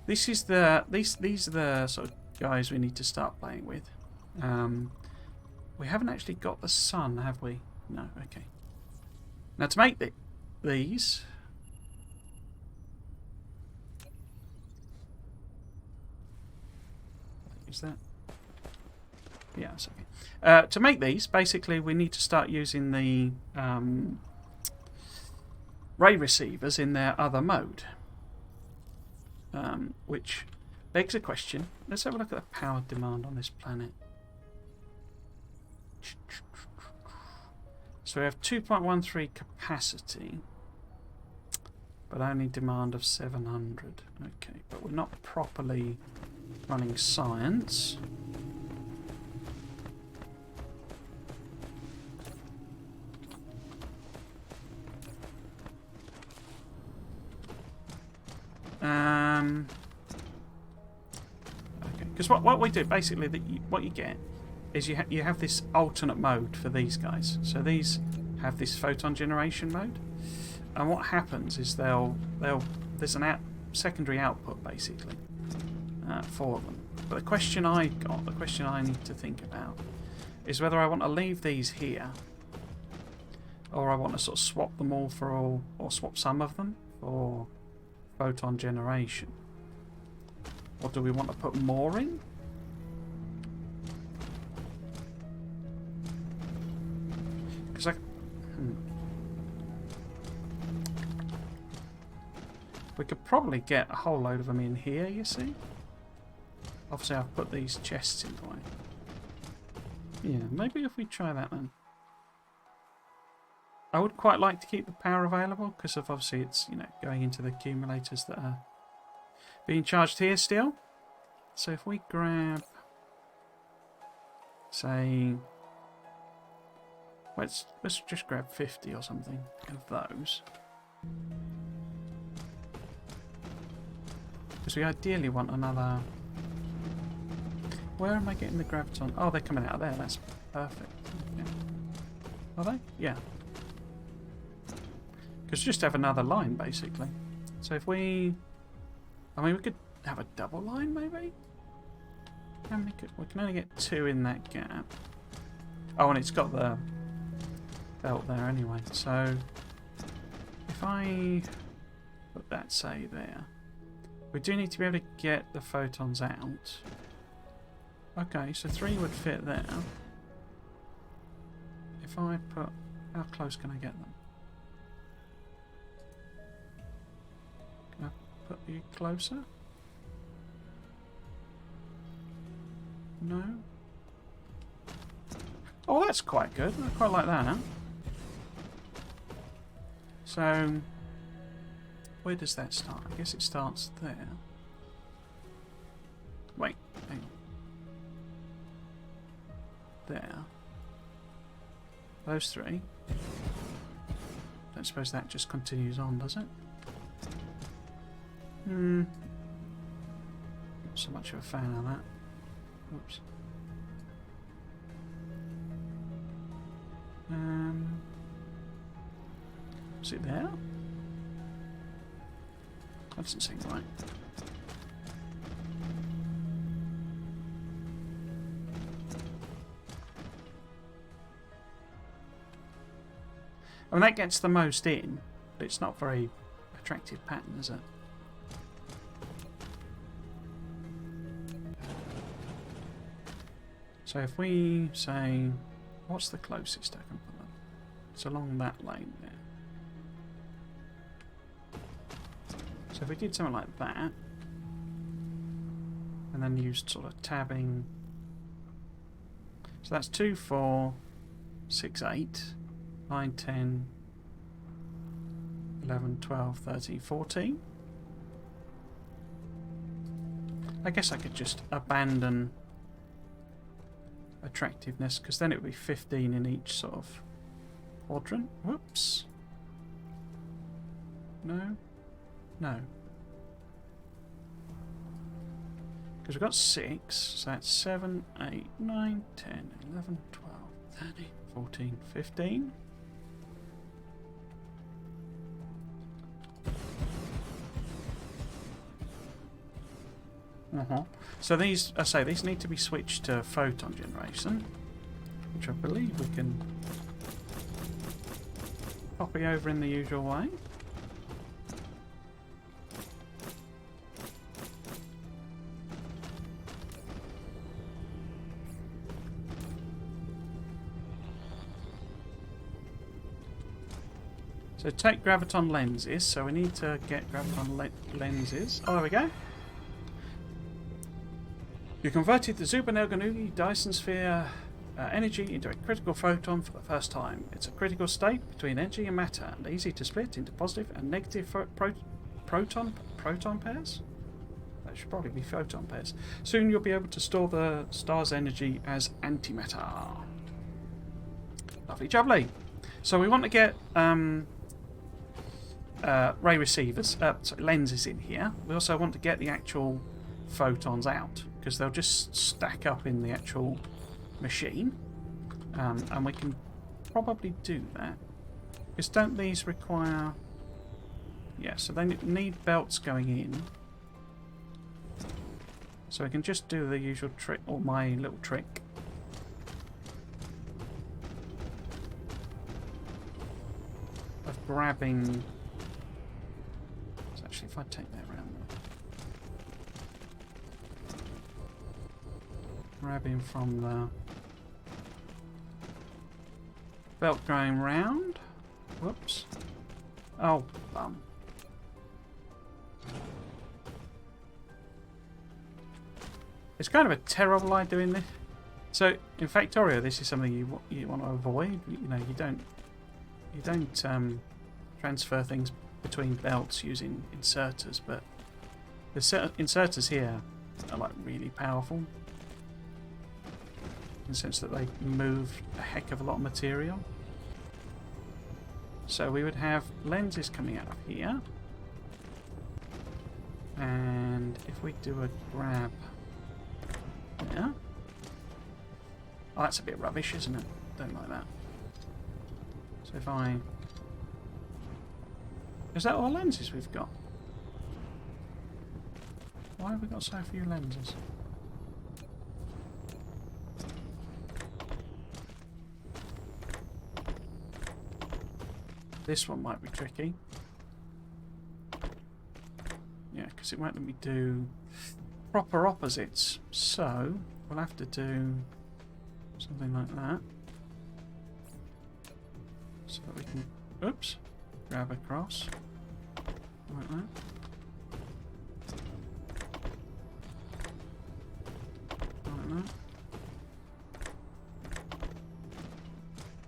S1: this is these are the sort of guys we need to start playing with. We haven't actually got the sun, have we? No. Okay. Now to make these. Is that? Yeah, it's okay. To make these, basically, we need to start using the ray receivers in their other mode, which begs a question. Let's have a look at the power demand on this planet. So we have 2.13 capacity, but only demand of 700. Okay, but we're not properly running science. Okay, because what we do basically, what you get is you have this alternate mode for these guys. So these have this photon generation mode, and what happens is there's an secondary output basically for them. But the question I need to think about is whether I want to leave these here, or I want to sort of swap them all for all, or swap some of them for photon generation. Or do we want to put more in? Because we could probably get a whole load of them in here, you see. Obviously I've put these chests in the way. Yeah, maybe if we try that then. I would quite like to keep the power available because of obviously it's, you know, going into the accumulators that are being charged here still. So if we grab, say, let's just grab 50 or something of those. Because we ideally want another. Where am I getting the graviton? Oh, they're coming out of there. That's perfect. Yeah. Are they? Yeah. Because just have another line, basically. So if we... I mean, we could have a double line, maybe? How many we can only get 2 in that gap. Oh, and it's got the belt there anyway. So if I put that, say, there. We do need to be able to get the photons out. Okay, so 3 would fit there. If I put... How close can I get them? Can I put you closer? No? Oh, that's quite good. I quite like that, huh? So... Where does that start? I guess it starts there. Wait, hang on. There. Those 3. Don't suppose that just continues on, does it? Not so much of a fan of that. Oops. Is it there? That doesn't seem right. I mean, that gets the most in, but it's not very attractive pattern, is it? So if we say, what's the closest I can put them? It's along that lane there. So if we did something like that, and then used sort of tabbing, so that's 2, 4, 6, 8, 9, 10, 11, 12, 13, 14. I guess I could just abandon attractiveness, because then it would be 15 in each sort of quadrant. Whoops. No. No. Because we've got 6, so that's 7, 8, 9, 10, 11, 12, 13, 14, 15. So these, I say, these need to be switched to photon generation, which I believe we can copy over in the usual way. So take graviton lenses, so we need to get graviton lenses. Oh, there we go. You converted the Zubanerganugi Dyson Sphere energy into a critical photon for the first time. It's a critical state between energy and matter, and easy to split into positive and negative proton pairs. That should probably be photon pairs. Soon you'll be able to store the star's energy as antimatter. Lovely jubbly. So we want to get ray receivers, sorry, lenses in here. We also want to get the actual photons out, because they'll just stack up in the actual machine, and we can probably do that. Because don't these require... Yeah, so they need belts going in. So we can just do the usual trick, or my little trick. Of grabbing... So actually, if I take that around there. Grabbing from the belt going round. Whoops. Oh, bum. It's kind of a terrible idea doing this. So in Factorio, this is something you want to avoid. You know, you don't transfer things between belts using inserters, but the inserters here are like really powerful. In the sense that they move a heck of a lot of material. So we would have lenses coming out of here. And if we do a grab there. Oh, that's a bit rubbish, isn't it? Don't like that. So if I... Is that all lenses we've got? Why have we got so few lenses? This one might be tricky. Yeah, because it won't let me do proper opposites. So we'll have to do something like that. So that we can, oops, grab across. Like that. Like that.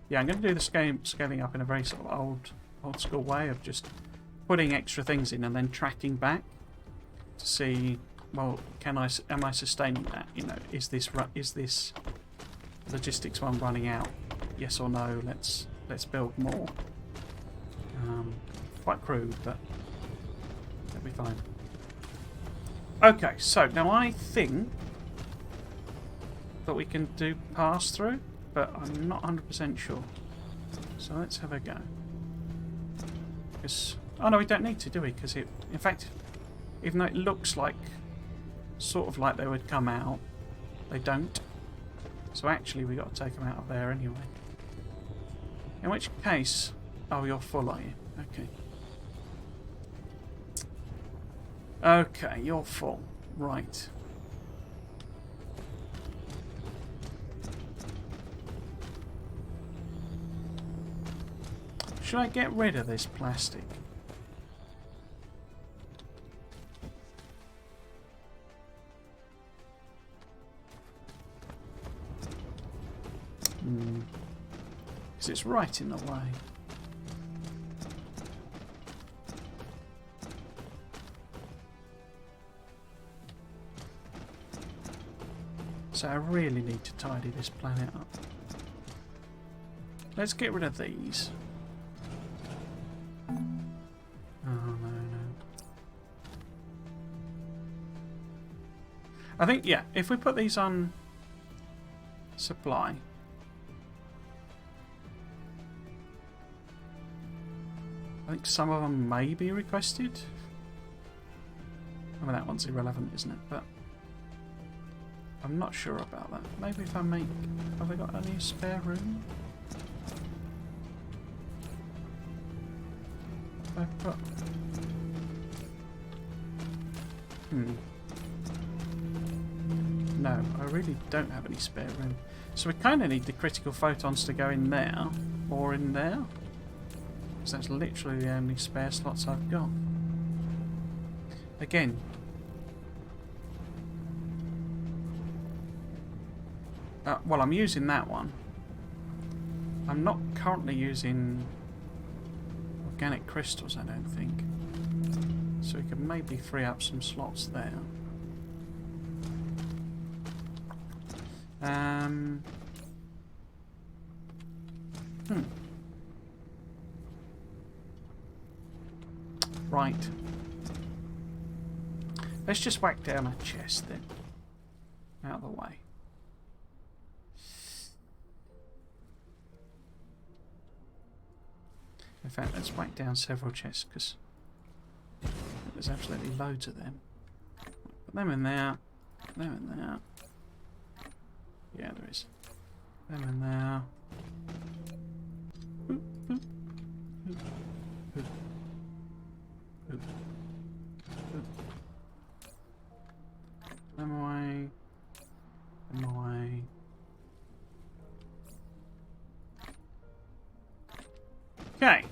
S1: Yeah, I'm going to do the scaling up in a very sort of old school way of just putting extra things in and then tracking back to see, well, am I sustaining that? You know, is this logistics one running out? Yes or no? Let's build more. Quite crude, but that'll be fine. Okay, so now I think that we can do pass through, but I'm not 100% sure. So let's have a go. Because, oh no, we don't need to, do we? Because in fact, even though it looks like, sort of like they would come out, they don't. So actually we got to take them out of there anyway. In which case, oh, you're full, are you? Okay. Okay, you're full. Right. Should I get rid of this plastic? Because it's right in the way. So I really need to tidy this planet up. Let's get rid of these. Oh, no. I think, yeah, if we put these on supply. I think some of them may be requested. I mean, that one's irrelevant, isn't it? But I'm not sure about that. Maybe if I make... Have I got any spare room? If I put... No, I really don't have any spare room. So we kind of need the critical photons to go in there, or in there. Because that's literally the only spare slots I've got. Again. Well, I'm using that one. I'm not currently using organic crystals, I don't think. So we could maybe free up some slots there. Right. Let's just whack down a chest then. Out of the way. In fact, let's whack down several chests because there's absolutely loads of them. Put them in there. Put them in there. Yeah, there is. Them in there. Boop, boop, boop, boop, boop, boop. Them away. Them away. Okay.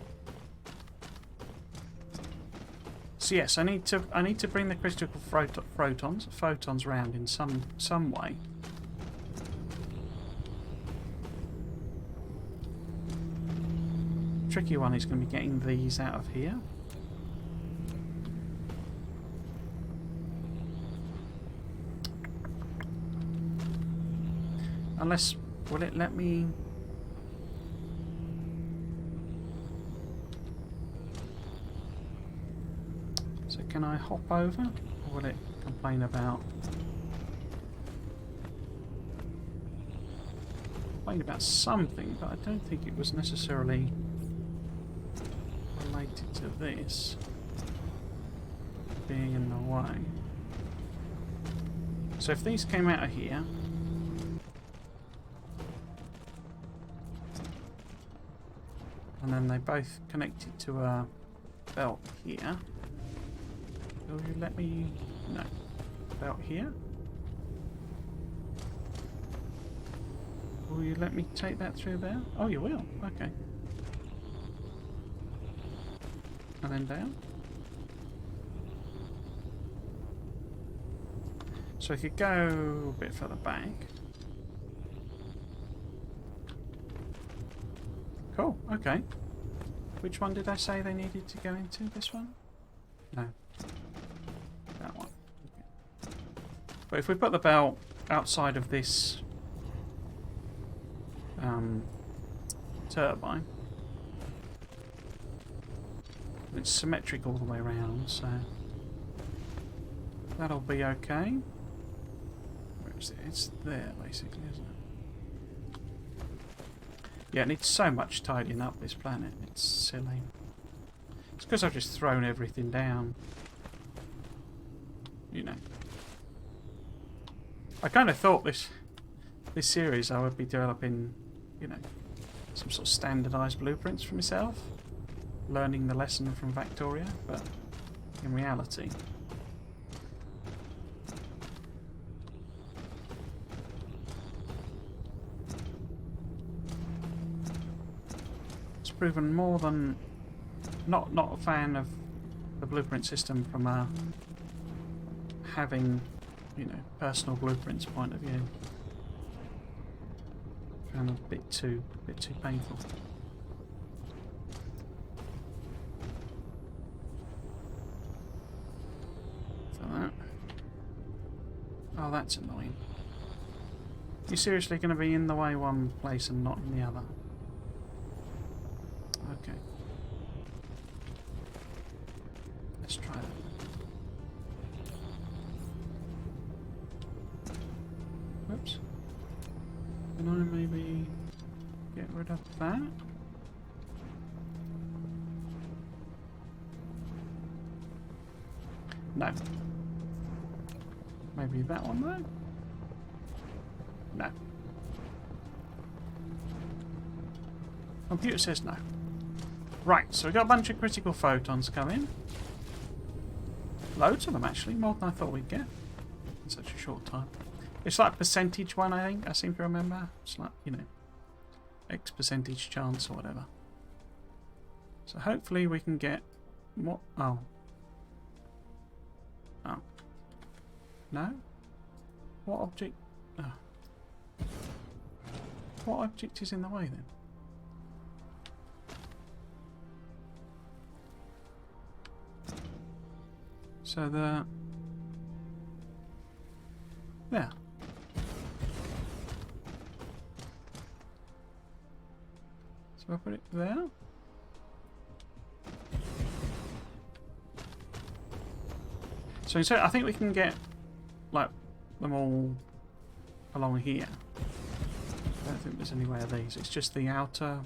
S1: So yes, I need to bring the critical photons round in some way. Tricky one is going to be getting these out of here. Unless, will it let me... So can I hop over? Or will it complain about... Complain about something, but I don't think it was necessarily related to this being in the way. So if these came out of here, and then they both connected to a belt here, will you let me... No. Belt here? Will you let me take that through there? Oh, you will. Okay. And then down. So I could go a bit further back. Cool, okay. Which one did I say they needed to go into? This one? No. That one. Okay. But if we put the belt outside of this turbine, it's symmetric all the way around, so that'll be okay. Where is it? It's there, basically, isn't it? Yeah, it needs so much tidying up, this planet. It's silly. It's because I've just thrown everything down. You know. I kind of thought this series I would be developing, you know, some sort of standardised blueprints for myself. Learning the lesson from Factoria, but in reality... it's proven more than... Not a fan of the blueprint system from a having, you know, personal blueprints point of view. Kind of a bit too painful. Oh, that's annoying. You're seriously going to be in the way one place and not in the other? Okay. Let's try that. rid of that. No. Maybe that one though? No. Computer says no. Right, so we've got a bunch of critical photons coming. Loads of them actually, more than I thought we'd get in such a short time. It's like a percentage one, I think, I seem to remember. It's like, you know, X percentage chance or whatever. So hopefully we can get more. Oh. Oh. No? What object? Oh. What object is in the way then? So the... There. So I put it there. So instead, I think we can get like them all along here. I don't think there's any way of these. It's just the outer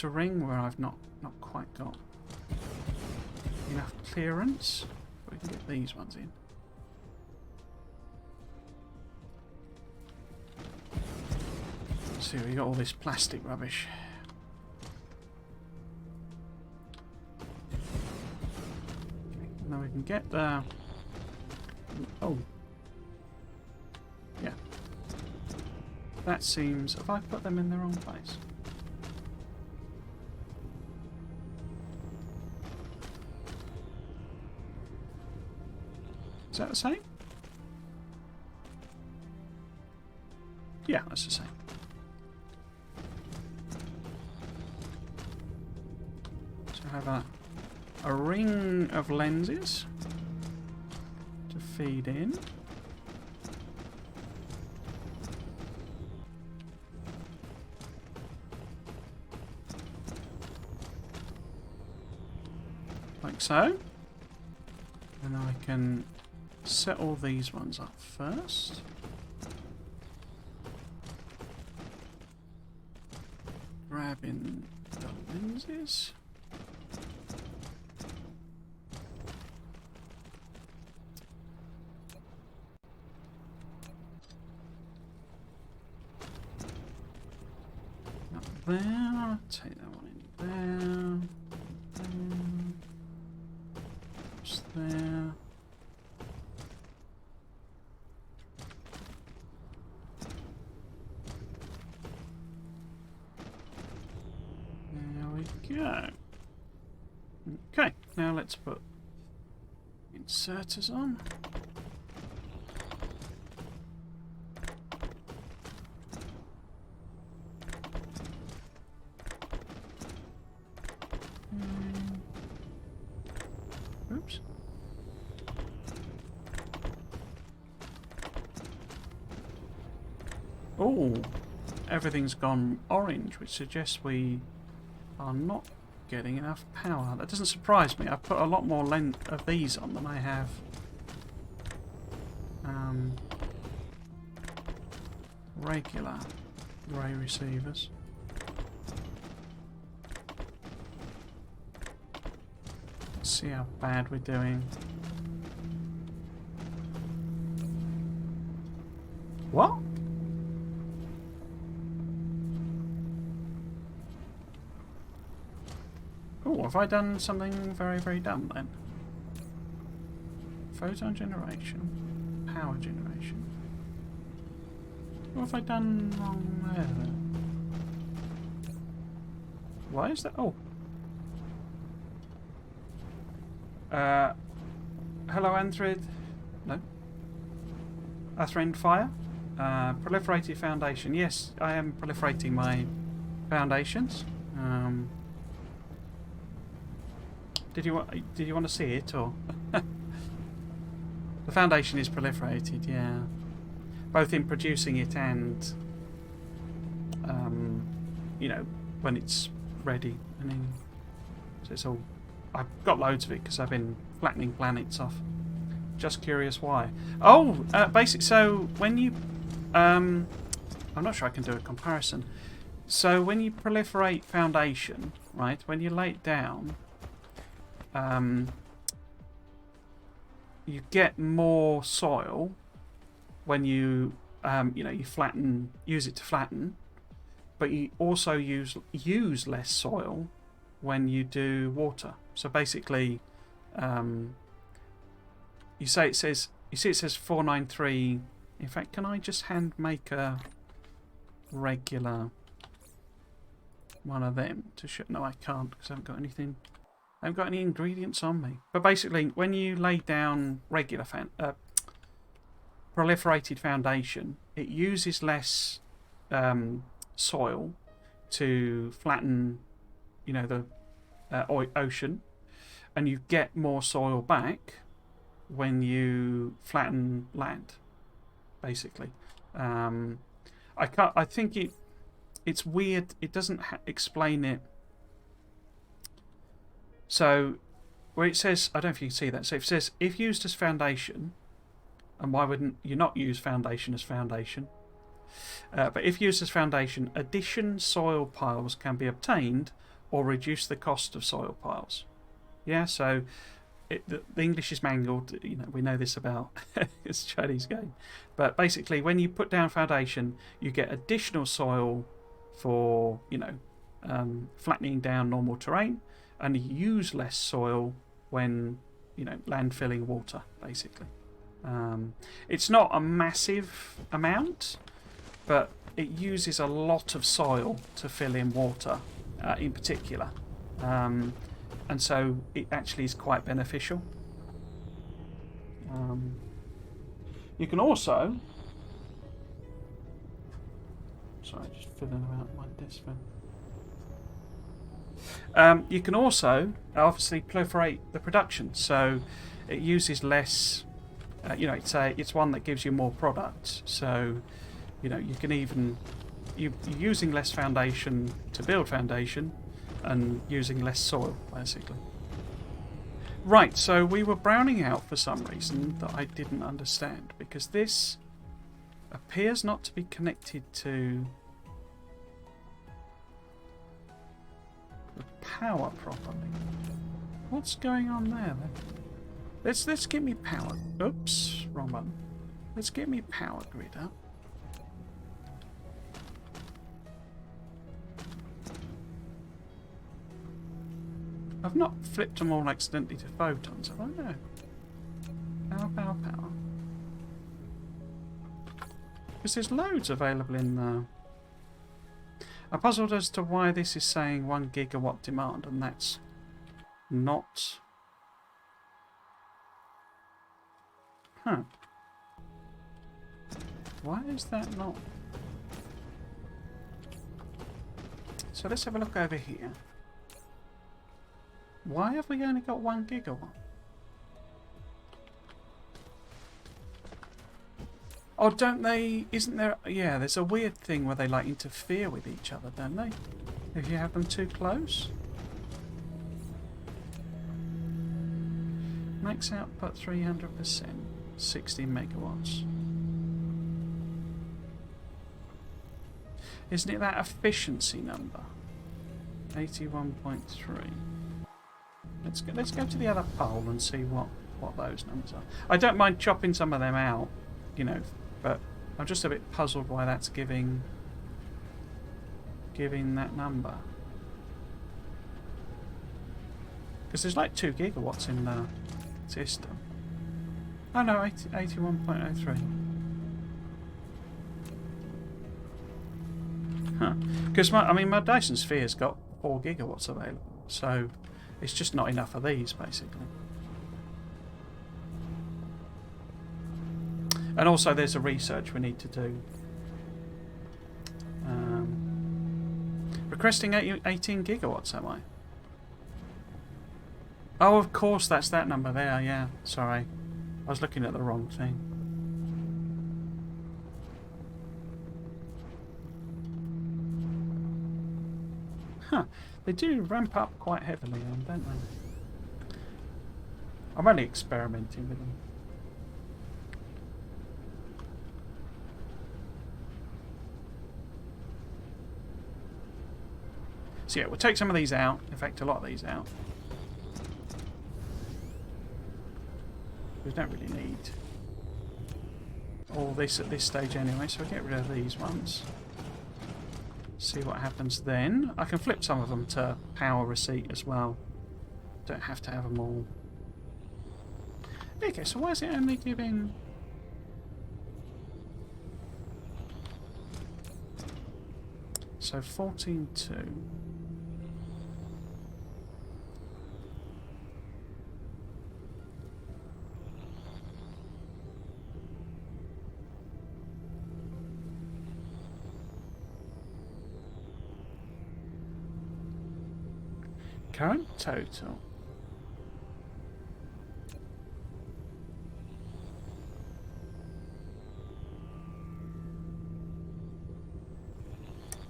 S1: ring where I've not quite got enough clearance. We can get these ones in. See, we got all this plastic rubbish. Now we can get the... Oh. Yeah. That seems... Have I put them in the wrong place? Is that the same? Yeah, that's the same. So I have a ring of lenses to feed in. Like so. And I can set all these ones up first. Grabbing the lenses. Up there, take that one in there. Just there. Go. Okay, now let's put inserters on. Oops. Oh, everything's gone orange, which suggests we are not getting enough power. That doesn't surprise me. I've put a lot more length of these on than I have regular ray receivers. Let's see how bad we're doing. What? Oh, have I done something very, very dumb then? Photon generation, power generation. What have I done wrong there then? Why is that? Oh. Hello, Anthrid. No. Athrend Fire. Proliferated foundation. Yes, I am proliferating my foundations. Did you want to see it or? The foundation is proliferated, yeah. Both in producing it and, you know, when it's ready. I mean, so it's all. I've got loads of it because I've been flattening planets off. Just curious why. Oh, basic. So when you, I'm not sure I can do a comparison. So when you proliferate foundation, right, when you lay it down, you get more soil when you, you flatten, use it to flatten, but you also use less soil when you do water. So basically, you see it says 493. In fact, can I just hand make a regular one of them to show? No, I can't because I haven't got anything. I haven't got any ingredients on me. But basically, when you lay down regular proliferated foundation, it uses less soil to flatten, the ocean, and you get more soil back when you flatten land. Basically, I can't. I think it's weird. It doesn't explain it. So, where it says, I don't know if you can see that. So it says, if used as foundation, and why wouldn't you not use foundation as foundation? But if used as foundation, addition soil piles can be obtained or reduce the cost of soil piles. Yeah, so the English is mangled. We know this about it's a Chinese game. But basically, when you put down foundation, you get additional soil for, flattening down normal terrain, and you use less soil when, landfilling water, basically. It's not a massive amount, but it uses a lot of soil to fill in water, in particular. And so it actually is quite beneficial. You can also... Sorry, just filling out my desk fan. You can also obviously proliferate the production, so it uses less. It's one that gives you more product. So, you can even you're using less foundation to build foundation, and using less soil, basically. Right. So we were browning out for some reason that I didn't understand, because this appears not to be connected to the power properly. What's going on there then? Let's get me power. Oops, wrong button. Let's get me power grid up. I've not flipped them all accidentally to photons, have I? No. Power. Because there's loads available in the... I'm puzzled as to why this is saying 1 gigawatt demand, and that's not... Huh. Why is that not... So let's have a look over here. Why have we only got 1 gigawatt? Oh, don't they... Isn't there... Yeah, there's a weird thing where they, interfere with each other, don't they? If you have them too close. Max output 300%. 60 megawatts. Isn't it that efficiency number? 81.3. Let's go to the other pole and see what those numbers are. I don't mind chopping some of them out, but I'm just a bit puzzled why that's giving that number. Because there's 2 gigawatts in the system. Oh no, 81.03. Huh. Because my Dyson Sphere's got 4 gigawatts available, so it's just not enough of these, basically. And also there's a research we need to do. Requesting 18 gigawatts, am I? Oh, of course, that's that number there, yeah. Sorry. I was looking at the wrong thing. Huh. They do ramp up quite heavily, don't they? I'm only experimenting with them. So yeah, we'll take some of these out. In fact, a lot of these out. We don't really need all this at this stage anyway, so we'll get rid of these ones. See what happens then. I can flip some of them to power receipt as well. Don't have to have them all. Okay, so why is it only giving... So 14.2. Current total.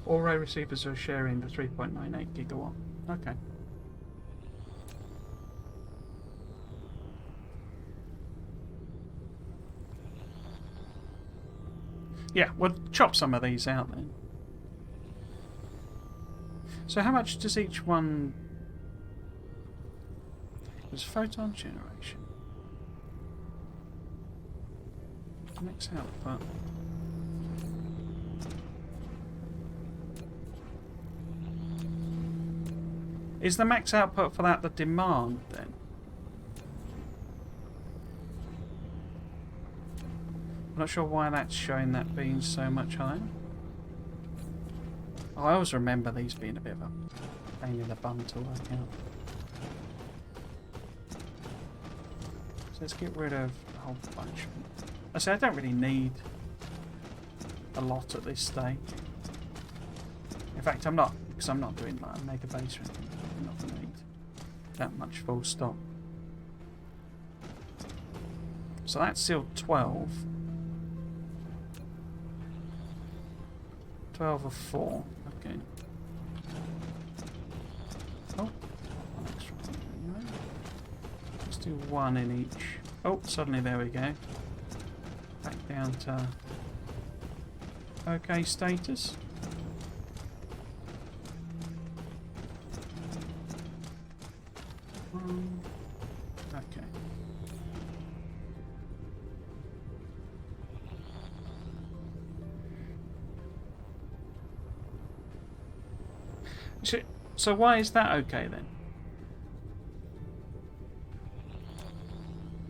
S1: All array receivers are sharing the 3.98 gigawatt. Okay. Yeah, we'll chop some of these out then. So how much does each one... There's photon generation. Max output. Is the max output for that the demand then? I'm not sure why that's showing that being so much higher. Oh, I always remember these being a bit of a pain in the bum to work out. So let's get rid of a whole bunch of them. I say I don't really need a lot at this stage. In fact, I'm not, because I'm not doing like a mega base or anything. I'm not going to need that much full stop. So that's still 12. 12 of 4. Okay. Oh, one extra one anyway. Let's do one in each. Oh, suddenly there we go. Back down to OK status. Okay. So why is that okay then?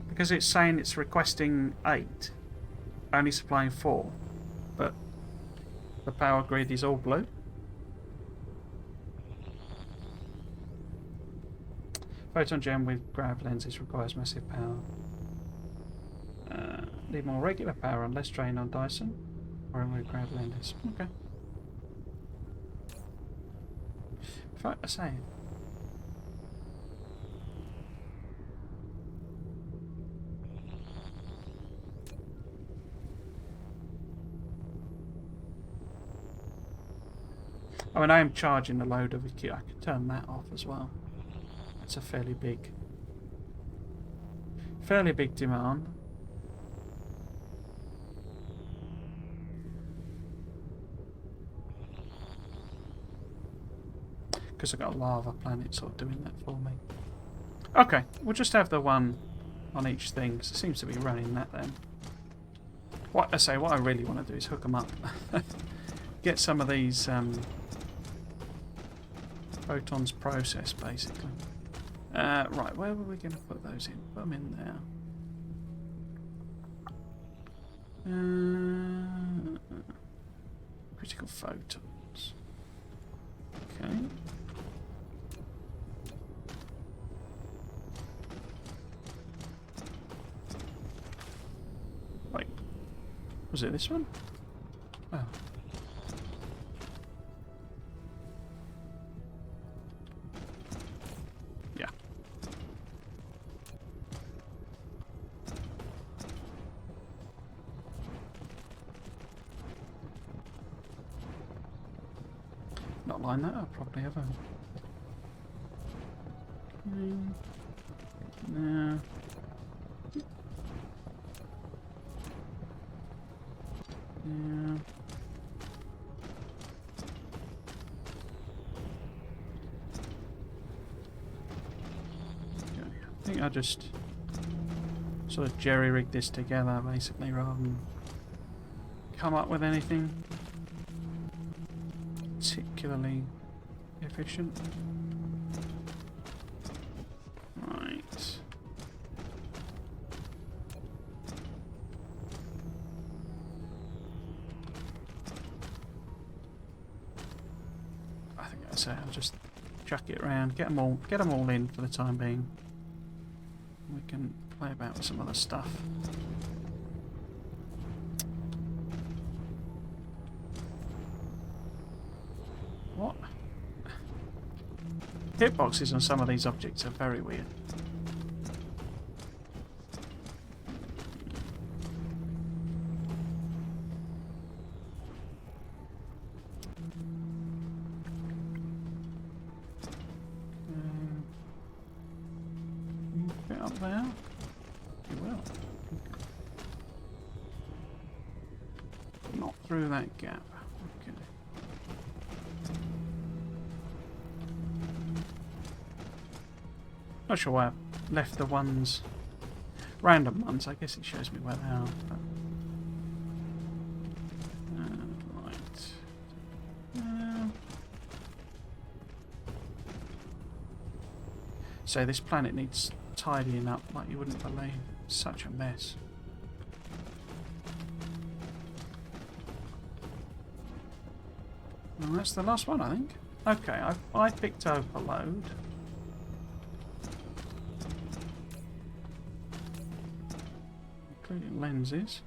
S1: Because it's saying it's requesting 8, only supplying 4, but the power grid is all blue. Photon gem with grav lenses requires massive power. Need more regular power and less drain on Dyson, or with grav lenses. Okay. What I say. I mean, I am charging a load of EQ. I can turn that off as well. That's a fairly big demand. Because I've got a lava planet sort of doing that for me. Okay, we'll just have the one on each thing, because it seems to be running that then. What I really want to do is hook them up. Get some of these photons processed, basically. Right, where were we going to put those in? Put them in there. Critical photons. Okay. Wait, was it this one? Oh. Yeah. Not line that up properly, have I? No. Yeah. I'll just sort of jerry-rig this together, basically, rather than come up with anything particularly efficient. Right. I think that's it. I'll just chuck it around, get them all in for the time being. We can play about with some other stuff. What? Hitboxes on some of these objects are very weird. Get up there. You will. Okay. Not through that gap. Okay. Not sure why I left the ones, random ones. I guess it shows me where they are. But, right. So this planet needs tidying up like you wouldn't believe. Such a mess. Well, that's the last one, I think. Okay, I picked up a load. Including lenses.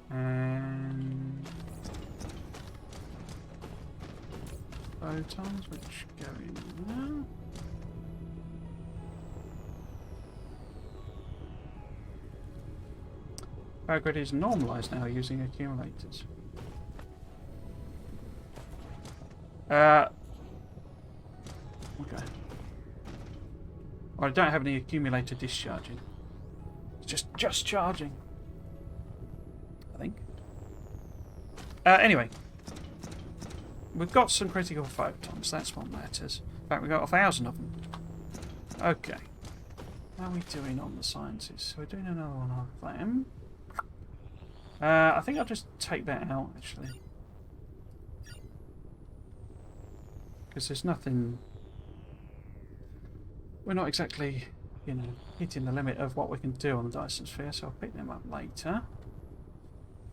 S1: And photons, which go in there. Power grid is normalized now using accumulators. Okay. Well, I don't have any accumulator discharging. It's just charging, I think. Anyway, we've got some critical photons. That's what matters. In fact, we've got 1,000 of them. Okay. How are we doing on the sciences? So we're doing another one of them. I think I'll just take that out, actually. Because there's nothing... We're not exactly, you know, hitting the limit of what we can do on the Dyson Sphere, so I'll pick them up later.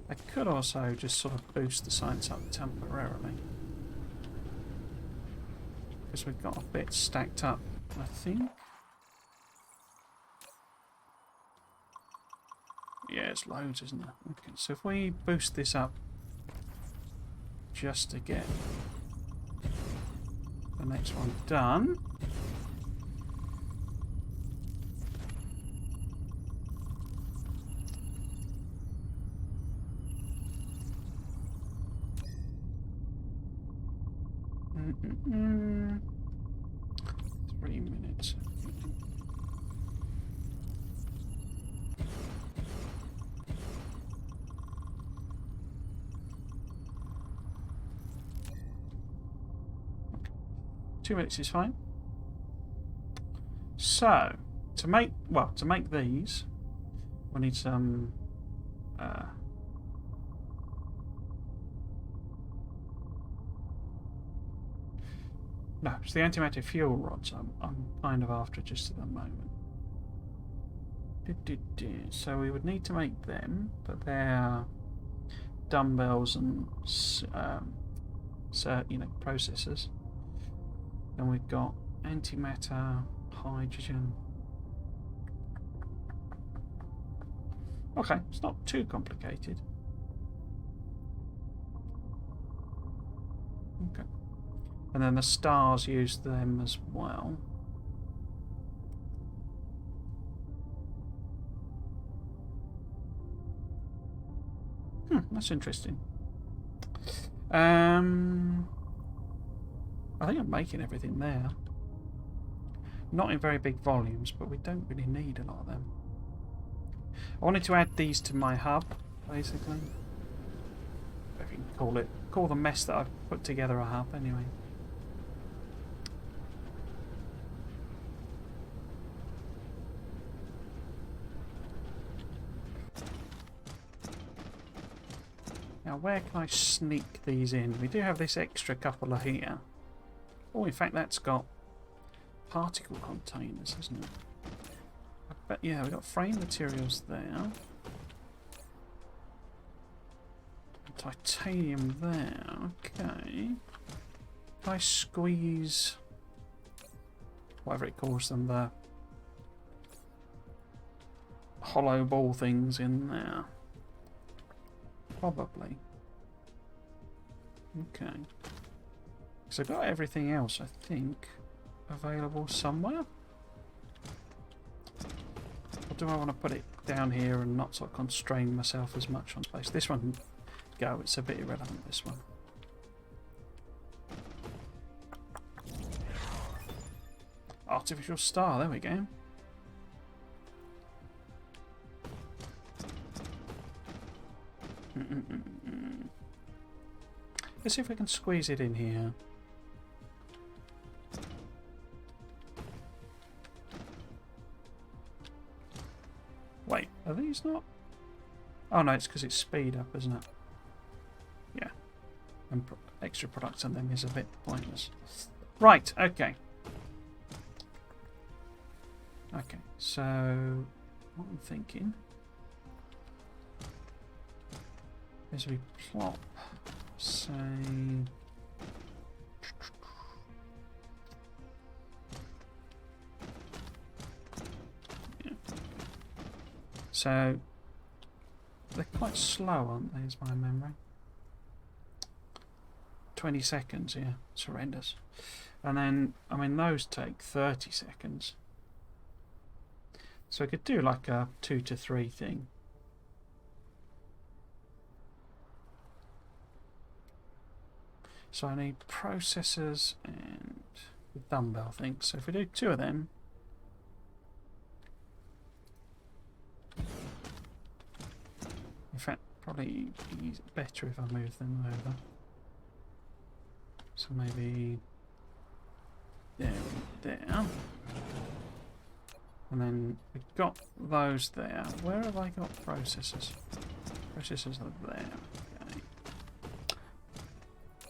S1: I could also just sort of boost the science up temporarily. Because we've got a bit stacked up, I think. Yeah, it's loads, isn't it? Okay, so if we boost this up just to get the next one done. Mm-mm-mm. 3 minutes. 2 minutes is fine. So, to make these, we need some no, it's the antimatter fuel rods I'm kind of after just at the moment. So we would need to make them, but they're dumbbells and processors. Then we've got antimatter, hydrogen. Okay, it's not too complicated. Okay. And then the stars use them as well. That's interesting. I think I'm making everything there. Not in very big volumes, but we don't really need a lot of them. I wanted to add these to my hub, basically. If you can call the mess that I've put together a hub, anyway. Now, where can I sneak these in? We do have this extra couple of here. Oh, in fact, that's got particle containers, hasn't it? But yeah, we've got frame materials there. Titanium there. Okay. If I squeeze whatever it calls them, the hollow ball things in there. Probably. Okay. So I've got everything else, I think, available somewhere. Or do I want to put it down here and not sort of constrain myself as much on space? This one can go, it's a bit irrelevant, this one. Artificial star, there we go. Let's see if we can squeeze it in here. Wait, are these not? Oh no, it's because it's speed up, isn't it? Yeah. And extra products on them is a bit pointless. Right, okay. Okay, so what I'm thinking is we plop, say, yeah. So they're quite slow, aren't they, is my memory? 20 seconds, yeah, it's horrendous. And then, I mean, those take 30 seconds. So I could do like a 2 to 3 thing. So I need processors and the dumbbell thing. So if we do 2 of them, in fact, probably better if I move them over. So maybe there, there. And then we've got those there. Where have I got processors? Processors are there. Okay.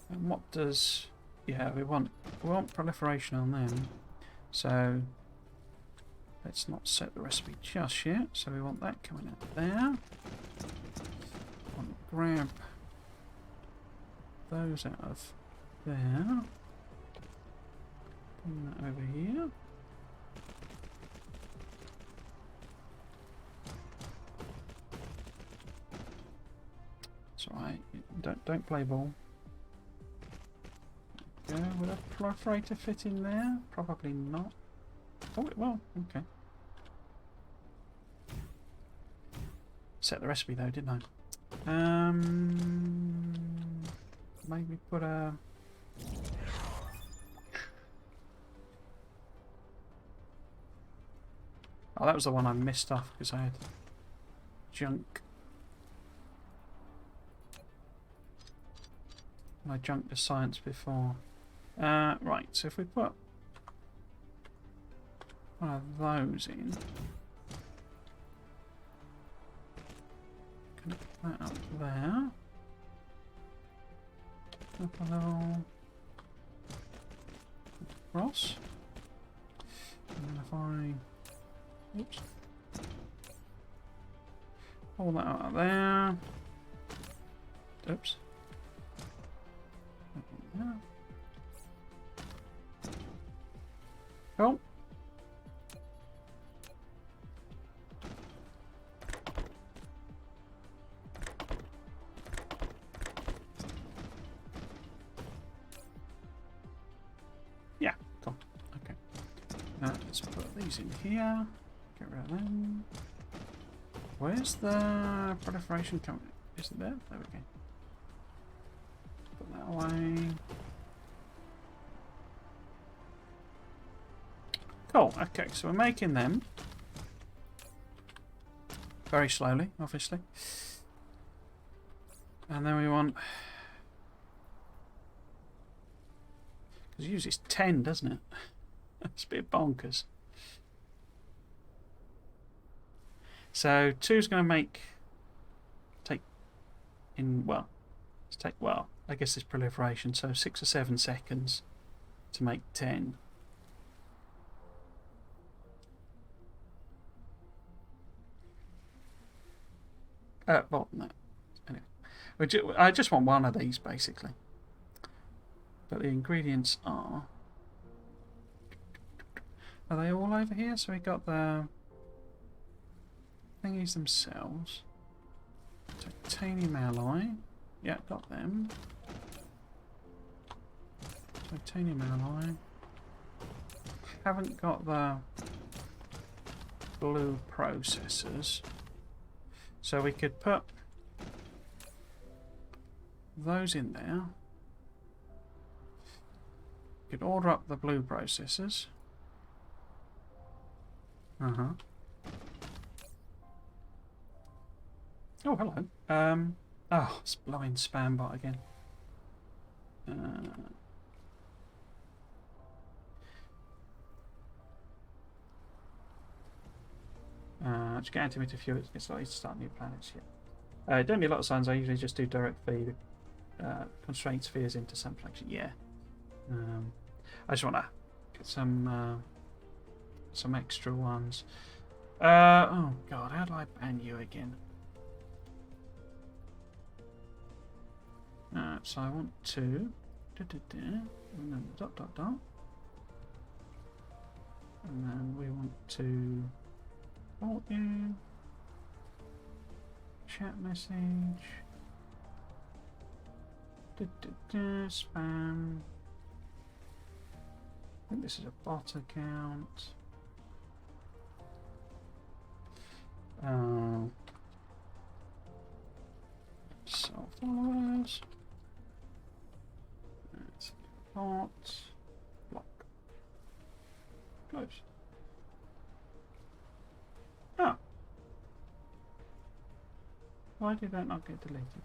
S1: And what does... Yeah, we want proliferation on them. So let's not set the recipe just yet. So we want that coming out there. Want to grab those out of there. Bring that over here. It's alright, don't play ball. Okay, will a proliferator fit in there? Probably not. Oh, it will, okay. Set the recipe though, didn't I? Maybe put a... Oh, that was the one I missed off because I had junk. I junked the science before. Right, so if we put one of those in, connect that up there, up a level across, and then if I, oops, pull that out of there, oops. Cool. Yeah, cool. Okay. Now let's put these in here. Get rid of them. Where's the proliferation coming? Is it there? There we go. Put that away. Cool, okay, so we're making them very slowly, obviously. And then we want, because it uses 10, doesn't it? It's a bit bonkers. So 2's going to take in, well, Let's take, well, I guess it's proliferation, so 6 or 7 seconds to make 10. Well, no. Anyway, I just want one of these, basically. But the ingredients are they all over here? So we got the thingies themselves. Titanium alloy. Yeah, got them. Titanium alloy. Haven't got the blue processors. So we could put those in there. We could order up the blue processors. Oh, hello. Oh, it's blowing spam bot again. Just get antimatter fuel. It's likely to start new planets yet. Don't need a lot of suns. I usually just do direct feed constraint spheres into some flagship. Yeah. I just want to get some extra ones. Oh God, how do I ban you again? So I want to and then dot dot dot, and then we want to import you, chat message, spam. I think this is a bot account. So followers. Let's bot. Block. Close. Oh. Why did that not get deleted?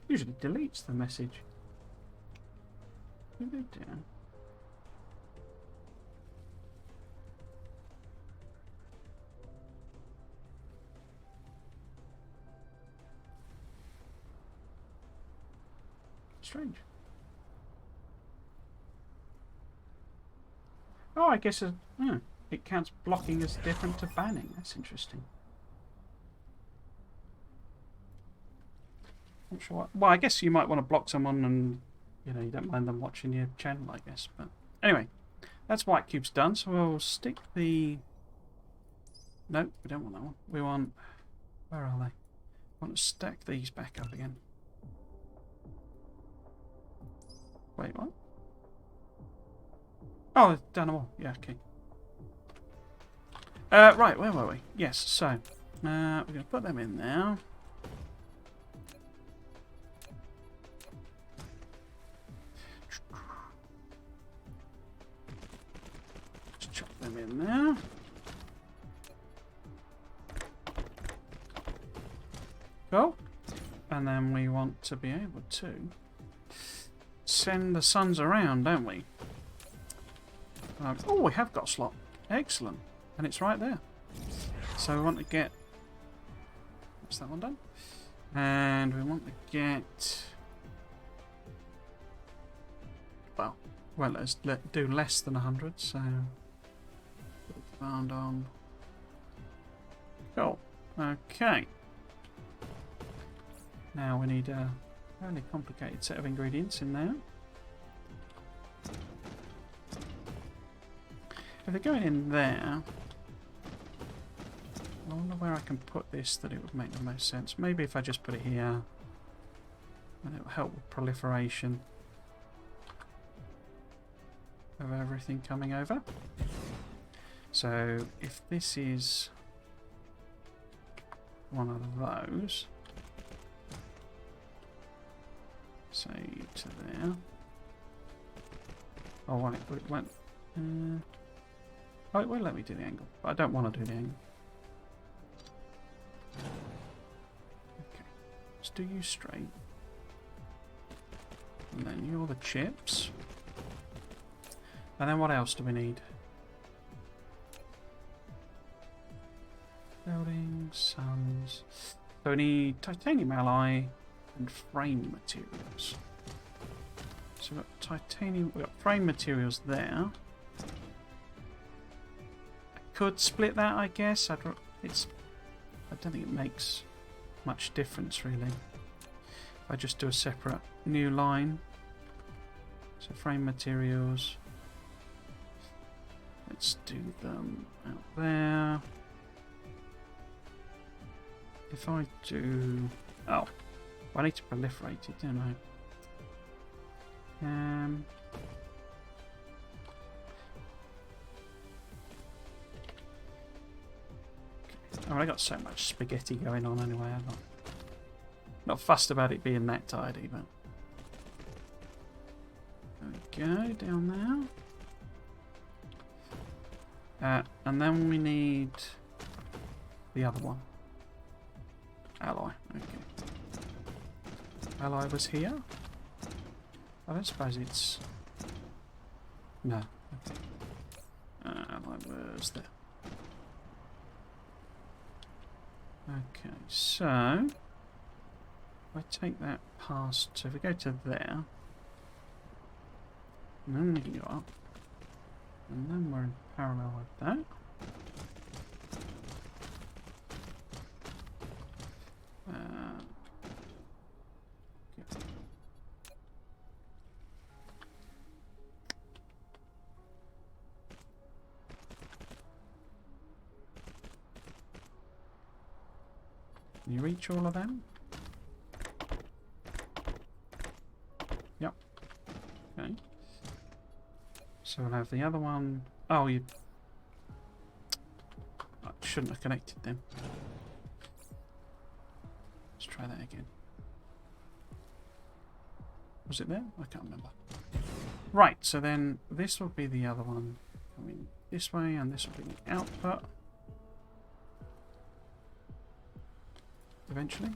S1: Usually deletes the message. What did they do? Strange. Oh, I guess it counts blocking as different to banning. That's interesting. Not sure what, well, I guess you might want to block someone and, you know, you don't mind them watching your channel, I guess. But anyway, that's White Cube's done, so we'll stick the... Nope, we don't want that one. We want... Where are they? I want to stack these back up again. Wait, what? Oh, they've done them all. Yeah, okay. Right, where were we? Yes, so... we're going to put them in now. Them in there. Cool. And then we want to be able to send the suns around, don't we? Oh, we have got a slot. Excellent. And it's right there. So we want to get... What's that one done? And we want to get... Well, let's do less than 100, so... Found on. Cool. Okay. Now we need a fairly complicated set of ingredients in there. If they're going in there, I wonder where I can put this that it would make the most sense. Maybe if I just put it here, and it will help with proliferation of everything coming over. So if this is one of those, say to there. Oh, well, it went. Oh, it won't let me do the angle, but I don't want to do the angle. Okay, let's do you straight, and then you're the chips. And then what else do we need? Buildings, suns. So we need titanium alloy and frame materials. So we've got titanium, we've got frame materials there. I could split that, I guess. I don't think it makes much difference really. If I just do a separate new line. So frame materials. Let's do them out there. If I do... Oh, I need to proliferate it, don't I? Oh, I got so much spaghetti going on anyway. I'm not fussed about it being that tidy, but there we go, down there. And then we need the other one. Alloy. Okay. Alloy was here. I don't suppose it's... No. Okay. Alloy was there. Okay, so... If I take that past... So if we go to there... And then we can go up. And then we're in parallel with that. Can you reach all of them? Yep. Okay. So we'll have the other one. Oh, you... I shouldn't have connected them. Let's try that again. Was it there? I can't remember. Right, so then this will be the other one coming this way, and this will be the output. Eventually.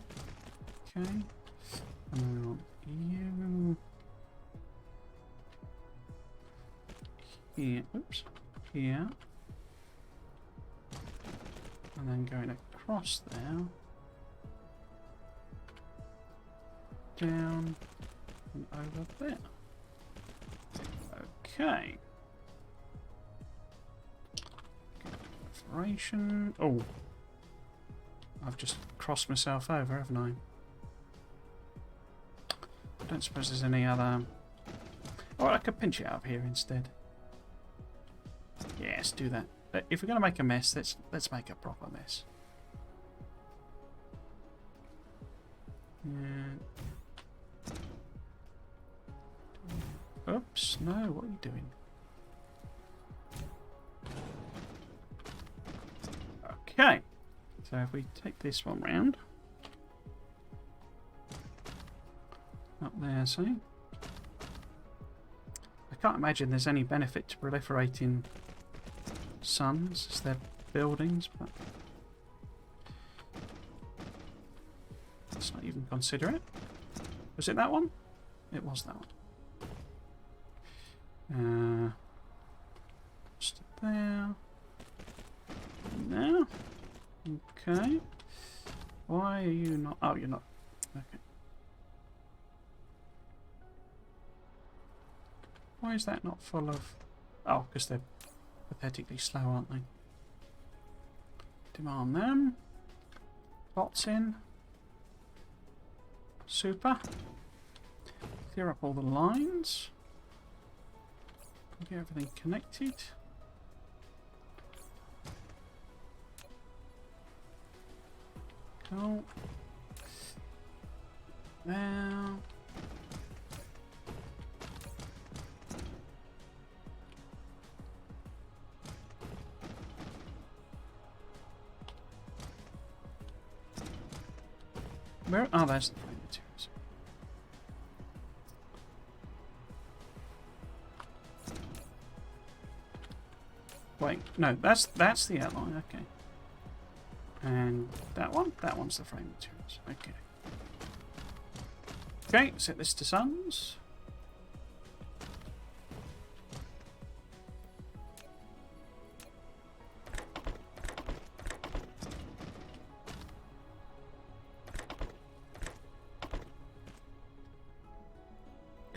S1: Okay. And then we want you here. Oops. Here. And then going across there. Down and over there. Okay. Perforation. Oh. I've just crossed myself over, haven't I? I don't suppose there's any other... Oh, I could pinch it up here instead. Yes, do that. But if we're going to make a mess, let's make a proper mess. Yeah. Oops, no, what are you doing? Okay. So if we take this one round, up there, see? I can't imagine there's any benefit to proliferating suns as their buildings, but let's not even consider it. Was it that one? It was that one. Just there. Now. Okay. Why are you not? Oh, you're not. Okay. Why is that not full of... Oh, because they're pathetically slow, aren't they? Demand them. Bots in. Super. Clear up all the lines. Get everything connected. Cool. Now. Where? Oh, there's the frame materials. Wait, no, that's the outline. Okay. And that one's the frame materials. Okay. Okay, set this to suns.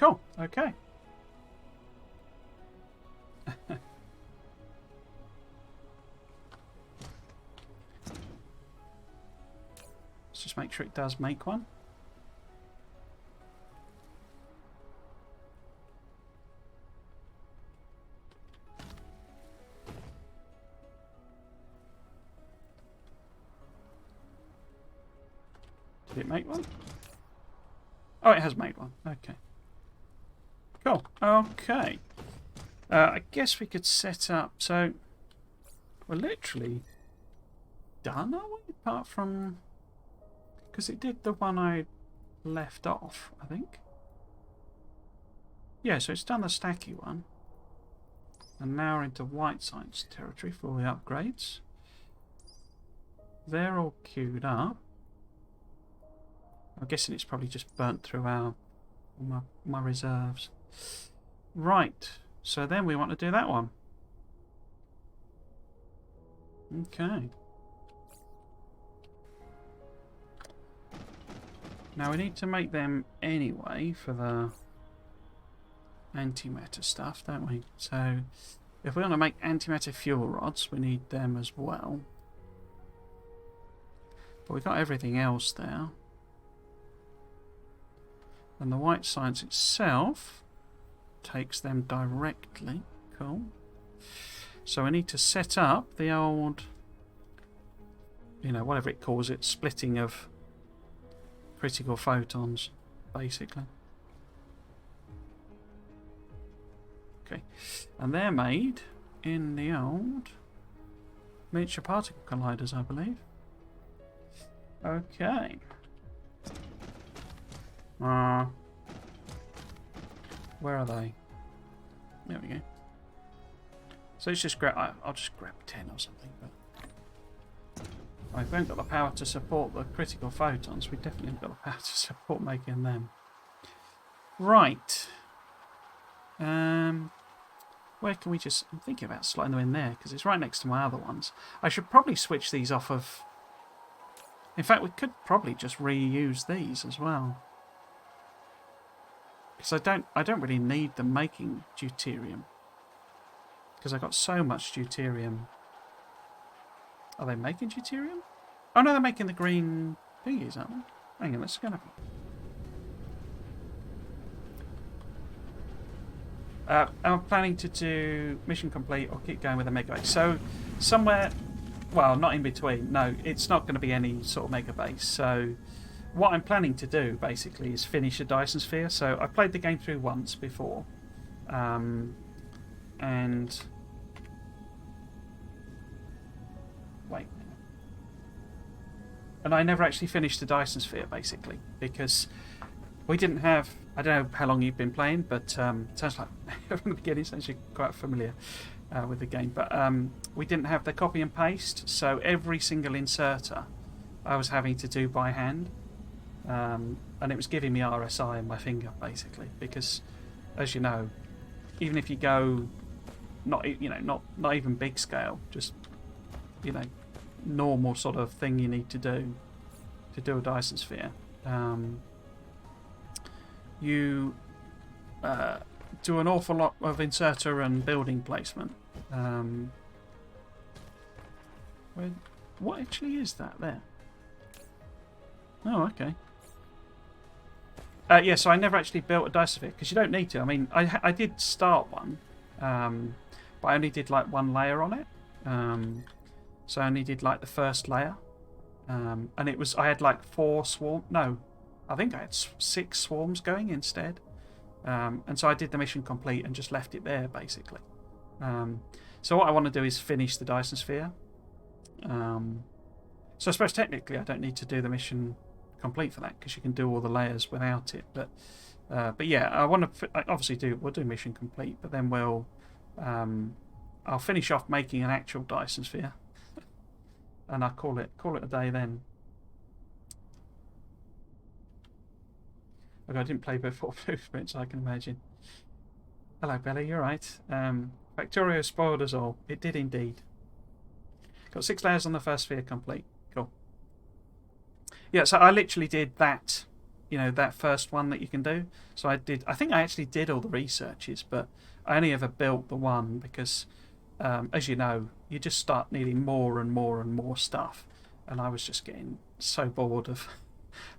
S1: Cool. Okay. Let's just make sure it does make one. Did it make one? Oh, it has made one. Okay. Cool. Okay. I guess we could set up. So we're literally done, are we? Apart from, because it did the one I left off, I think. Yeah, so it's done the stacky one. And now we're into white science territory for all the upgrades. They're all queued up. I'm guessing it's probably just burnt through my reserves. Right, so then we want to do that one. Okay. Now we need to make them anyway for the antimatter stuff, don't we? So if we want to make antimatter fuel rods, we need them as well. But we've got everything else there. And the white science itself takes them directly. Cool. So I need to set up the old, you know, whatever it calls it, splitting of critical photons, basically. Okay. And they're made in the old miniature particle colliders, I believe. Okay. Where are they? There we go. So let's just grab. I'll just grab 10 or something. But if we haven't got the power to support the critical photons, we definitely haven't got the power to support making them. Right. Where can we just? I'm thinking about slotting them in there because it's right next to my other ones. I should probably switch these off of. In fact, we could probably just reuse these as well. Because I don't really need them making deuterium. Because I've got so much deuterium. Are they making deuterium? Oh no, they're making the green thingies, aren't they? Hang on, let's go and have a... I'm planning to do mission complete or keep going with a mega base. So somewhere, well, not in between. No, it's not going to be any sort of mega base. So what I'm planning to do basically is finish a Dyson Sphere. So I played the game through once before, and wait, and I never actually finished the Dyson Sphere basically because we didn't have. I don't know how long you've been playing, but sounds like from the beginning, sounds you're quite familiar with the game. But we didn't have the copy and paste, so every single inserter I was having to do by hand, and it was giving me RSI in my finger basically. Because, as you know, even if you go not even big scale, just normal sort of thing you need to do a Dyson Sphere. You do an awful lot of inserter and building placement. What actually is that there? Oh, okay. Yeah, so I never actually built a Dyson Sphere because you don't need to. I mean, I did start one, but I only did like one layer on it. So I only did like the first layer, and I had like 4 swarm. No, I think I had 6 swarms going instead. And so I did the mission complete and just left it there basically. So what I want to do is finish the Dyson Sphere. So I suppose technically I don't need to do the mission complete for that because you can do all the layers without it. But yeah, I want to obviously we'll do mission complete, but then I'll finish off making an actual Dyson Sphere, and I'll call it a day then. Okay, I didn't play before Blueprints, I can imagine. Hello, Bella, you're right. Factorio spoiled us all. It did indeed. Got 6 layers on the first sphere complete. Cool. Yeah, so I literally did that you know, that first one that you can do. So I think I actually did all the researches, but I only ever built the one because, as you know, you just start needing more and more and more stuff. And I was just getting so bored of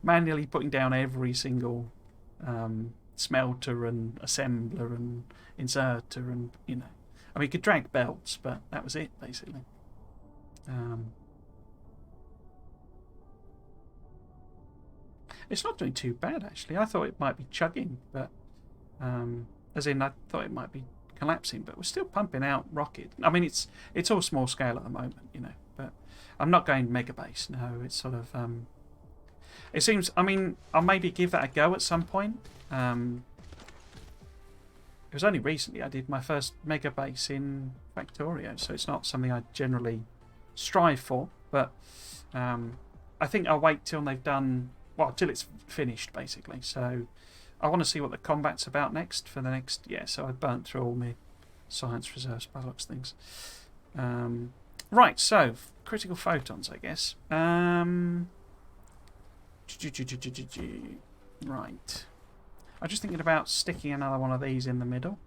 S1: manually putting down every single smelter and assembler and inserter and, you know. I mean, you could drag belts, but that was it, basically. It's not doing too bad, actually. I thought it might be chugging, but as in I thought it might be collapsing, but we're still pumping out rocket. I mean, it's all small scale at the moment, you know, but I'm not going mega base. No, it's sort of it seems. I mean, I'll maybe give that a go at some point. It was only recently I did my first mega base in Factorio, so it's not something I generally strive for, but I think I'll wait till they've done, well, till it's finished, basically. So I want to see what the combat's about next for the next, yeah, so I burnt through all my science reserves by looks things. Right, so critical photons, I guess. Right. I'm just thinking about sticking another one of these in the middle.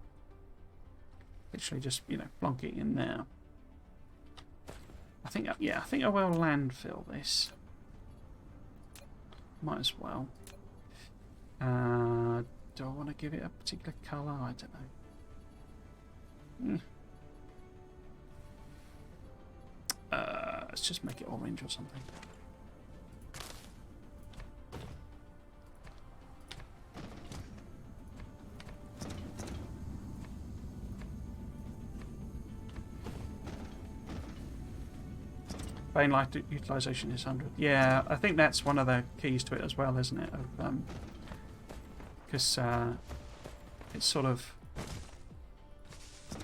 S1: Literally just, you know, plonk it in there. I think, yeah, I think I will landfill this. Might as well. Do I want to give it a particular colour? I don't know. Let's just make it orange or something. Bane light utilisation is 100. Yeah, I think that's one of the keys to it as well, isn't it? Because it sort of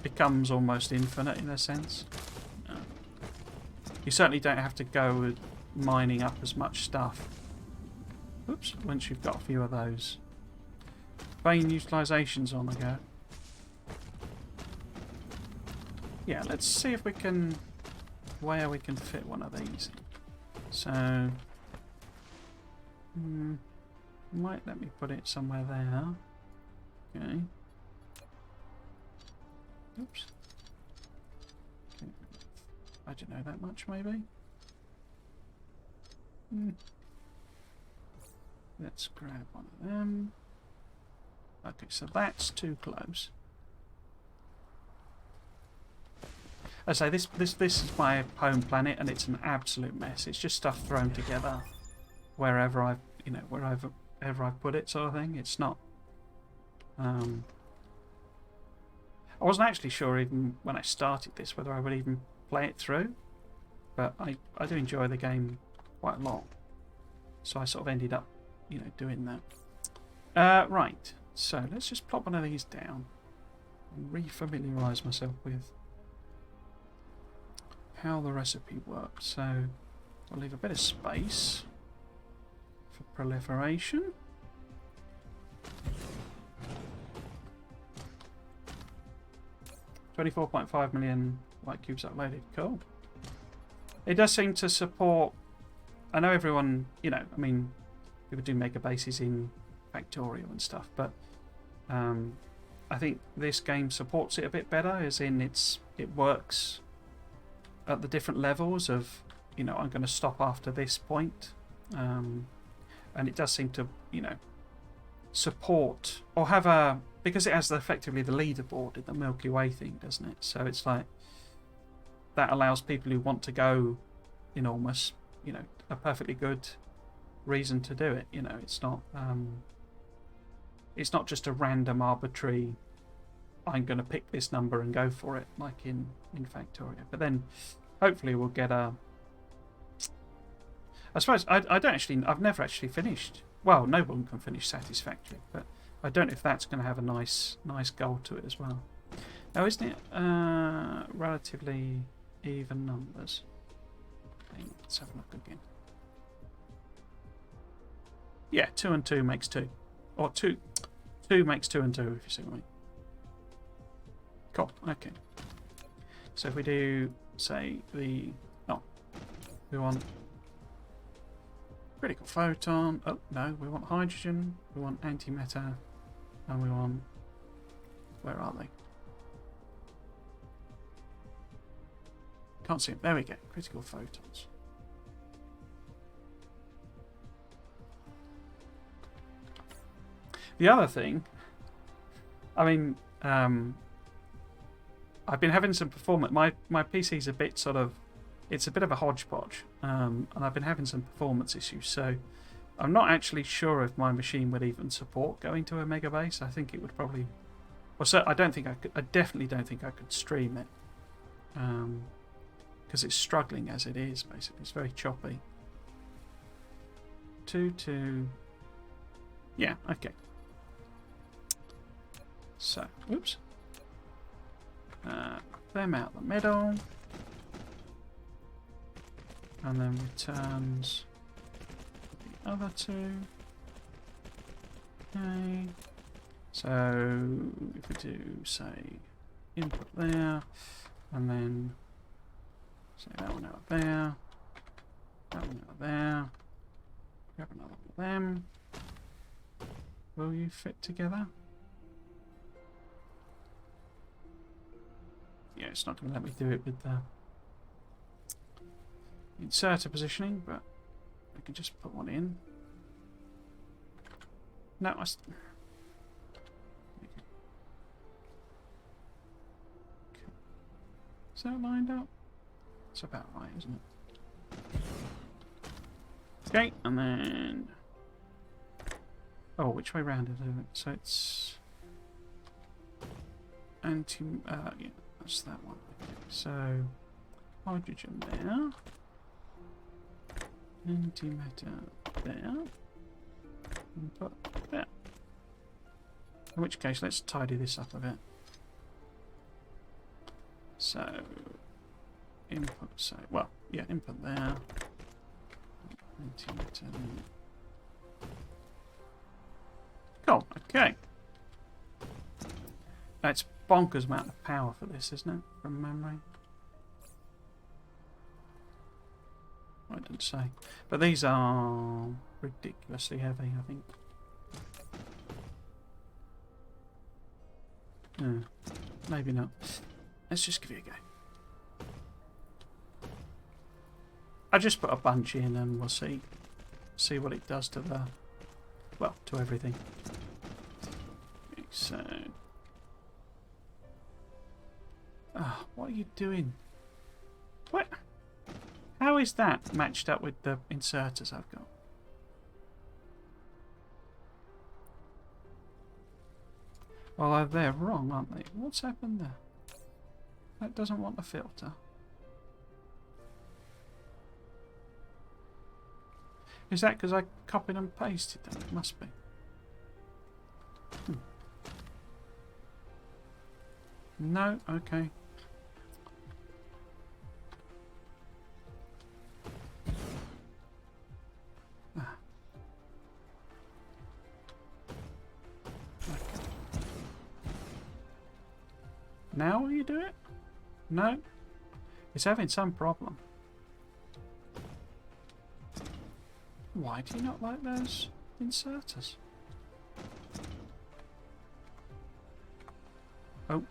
S1: becomes almost infinite in a sense. You certainly don't have to go with mining up as much stuff. Oops, once you've got a few of those. Bane utilisation's on the go. Yeah, let's see if we can, where we can fit one of these. So, might let me put it somewhere there. Okay. Oops. Okay. I don't know that much, maybe. Let's grab one of them. Okay, so that's too close. I say this is my home planet, and it's an absolute mess. It's just stuff thrown together wherever I've put it, sort of thing. It's not. I wasn't actually sure even when I started this whether I would even play it through, but I do enjoy the game quite a lot, so I sort of ended up, you know, doing that. Right, so let's just plop one of these down and re-familiarise myself with how the recipe works. So I'll leave a bit of space for proliferation. $24.5 million light cubes uploaded. Cool. It does seem to support. I know everyone, you know, I mean, people do mega bases in Factorio and stuff, but I think this game supports it a bit better, as in it works at the different levels of, you know, I'm going to stop after this point, and it does seem to, you know, support or have a, because it has effectively the leaderboard in the Milky Way thing, doesn't it? So it's like that allows people who want to go enormous, you know, a perfectly good reason to do it. You know, it's not just a random arbitrary, I'm going to pick this number and go for it, like in Factorio. But then hopefully we'll get a, I suppose I don't actually, I've never actually finished, well, no one can finish Satisfactory, but I don't know if that's going to have a nice goal to it as well. Now, isn't it relatively even numbers? Let's have a look again. Yeah, 2 and 2 makes 2. Or 2 makes 2 and 2, if you see what I mean. Cool, okay. So if we do, say, we want Critical photon. Oh, no, we want hydrogen, we want antimatter, and we want... Where are they? Can't see them. There we go. Critical photons. The other thing, I mean, I've been having some performance. My PC's a bit sort of, it's a bit of a hodgepodge, and I've been having some performance issues. So I'm not actually sure if my machine would even support going to a megabase. I think it would probably. Well, so I don't think I could. I definitely don't think I could stream it, because it's struggling as it is. Basically, it's very choppy. 2. Yeah. Okay. So, oops. Them out the middle. And then returns the other two. Okay. So, if we do, say, input there, and then, say, that one out there, that one out there, grab another one of them. Will you fit together? Yeah, it's not going to let me do it with the inserter positioning, but I can just put one in. No, I... Okay. Is that lined up? It's about right, isn't it? Okay, and then... Oh, which way round is it? So it's... yeah. That's that one. Okay, so hydrogen there, antimatter there, input there. In which case, let's tidy this up a bit. So input, so well, yeah, input there, antimatter there. Cool. Okay. That's bonkers amount of power for this, isn't it? From memory. I didn't say. But these are ridiculously heavy, I think. Maybe not. Let's just give it a go. I'll just put a bunch in and we'll see what it does to the... Well, to everything. Okay, so... Oh, what are you doing? What? How is that matched up with the inserters I've got? Well, they're wrong, aren't they? What's happened there? That doesn't want the filter. Is that because I copied and pasted them? It must be. No? Okay. Now will you do it? No? It's having some problem. Why do you not like those inserters? Oh.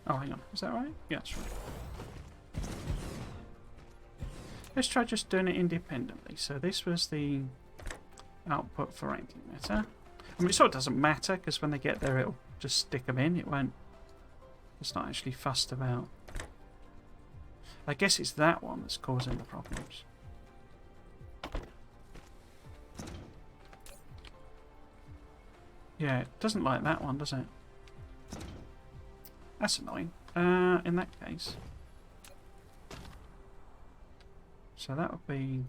S1: Oh, hang on. Is that right? Yeah, that's right. Let's try just doing it independently. So this was the output for antimatter. I mean, it sort of doesn't matter because when they get there, it'll just stick them in. It won't. It's not actually fussed about. I guess it's that one that's causing the problems. Yeah, it doesn't like that one, does it? That's annoying. In that case. So that would be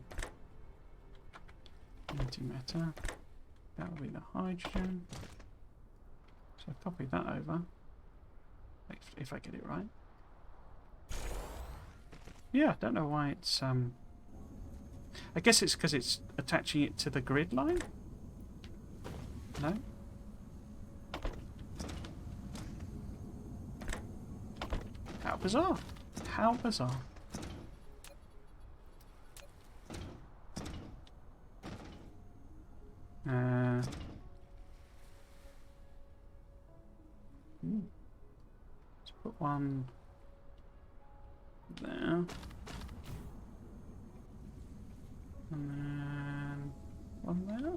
S1: antimatter. That would be the hydrogen. So copy that over. If I get it right. Yeah, I don't know why it's I guess it's because it's attaching it to the grid line. No? How bizarre. How bizarre. Let's put one there. And then one there.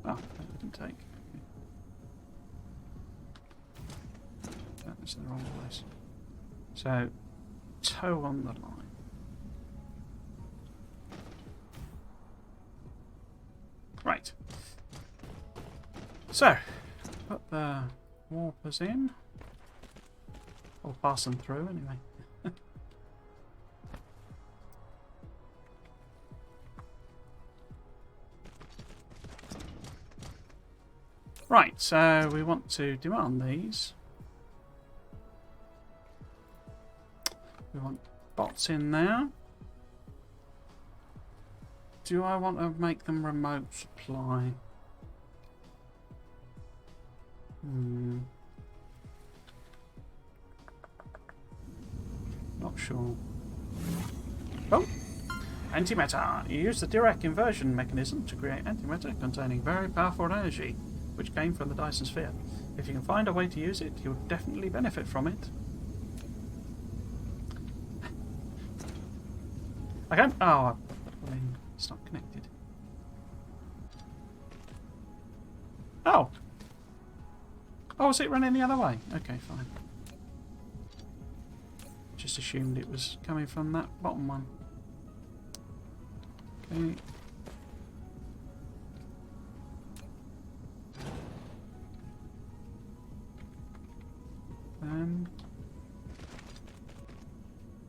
S1: Oh, that didn't take. That was in the wrong place. So, toe on the line. Right. So, put the warpers in. Or pass them through anyway. Right, so we want to demand these. We want bots in there. Do I want to make them remote supply? Not sure. Oh! Antimatter. You use the Dirac inversion mechanism to create antimatter containing very powerful energy, which came from the Dyson Sphere. If you can find a way to use it, you'll definitely benefit from it. I can't... Oh, it's not connected. Oh! Oh, is it running the other way? Okay, fine. Just assumed it was coming from that bottom one. Okay.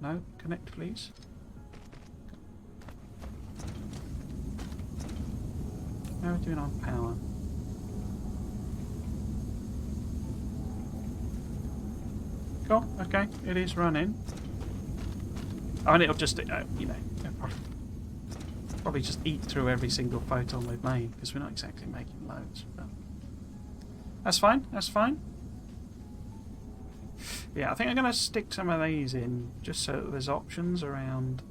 S1: No, connect please. How are we doing on power? Cool, okay, it is running. I mean, it'll just, you know, it'll probably just eat through every single photon we've made, because we're not exactly making loads. But that's fine, that's fine. Yeah, I think I'm going to stick some of these in, just so that there's options around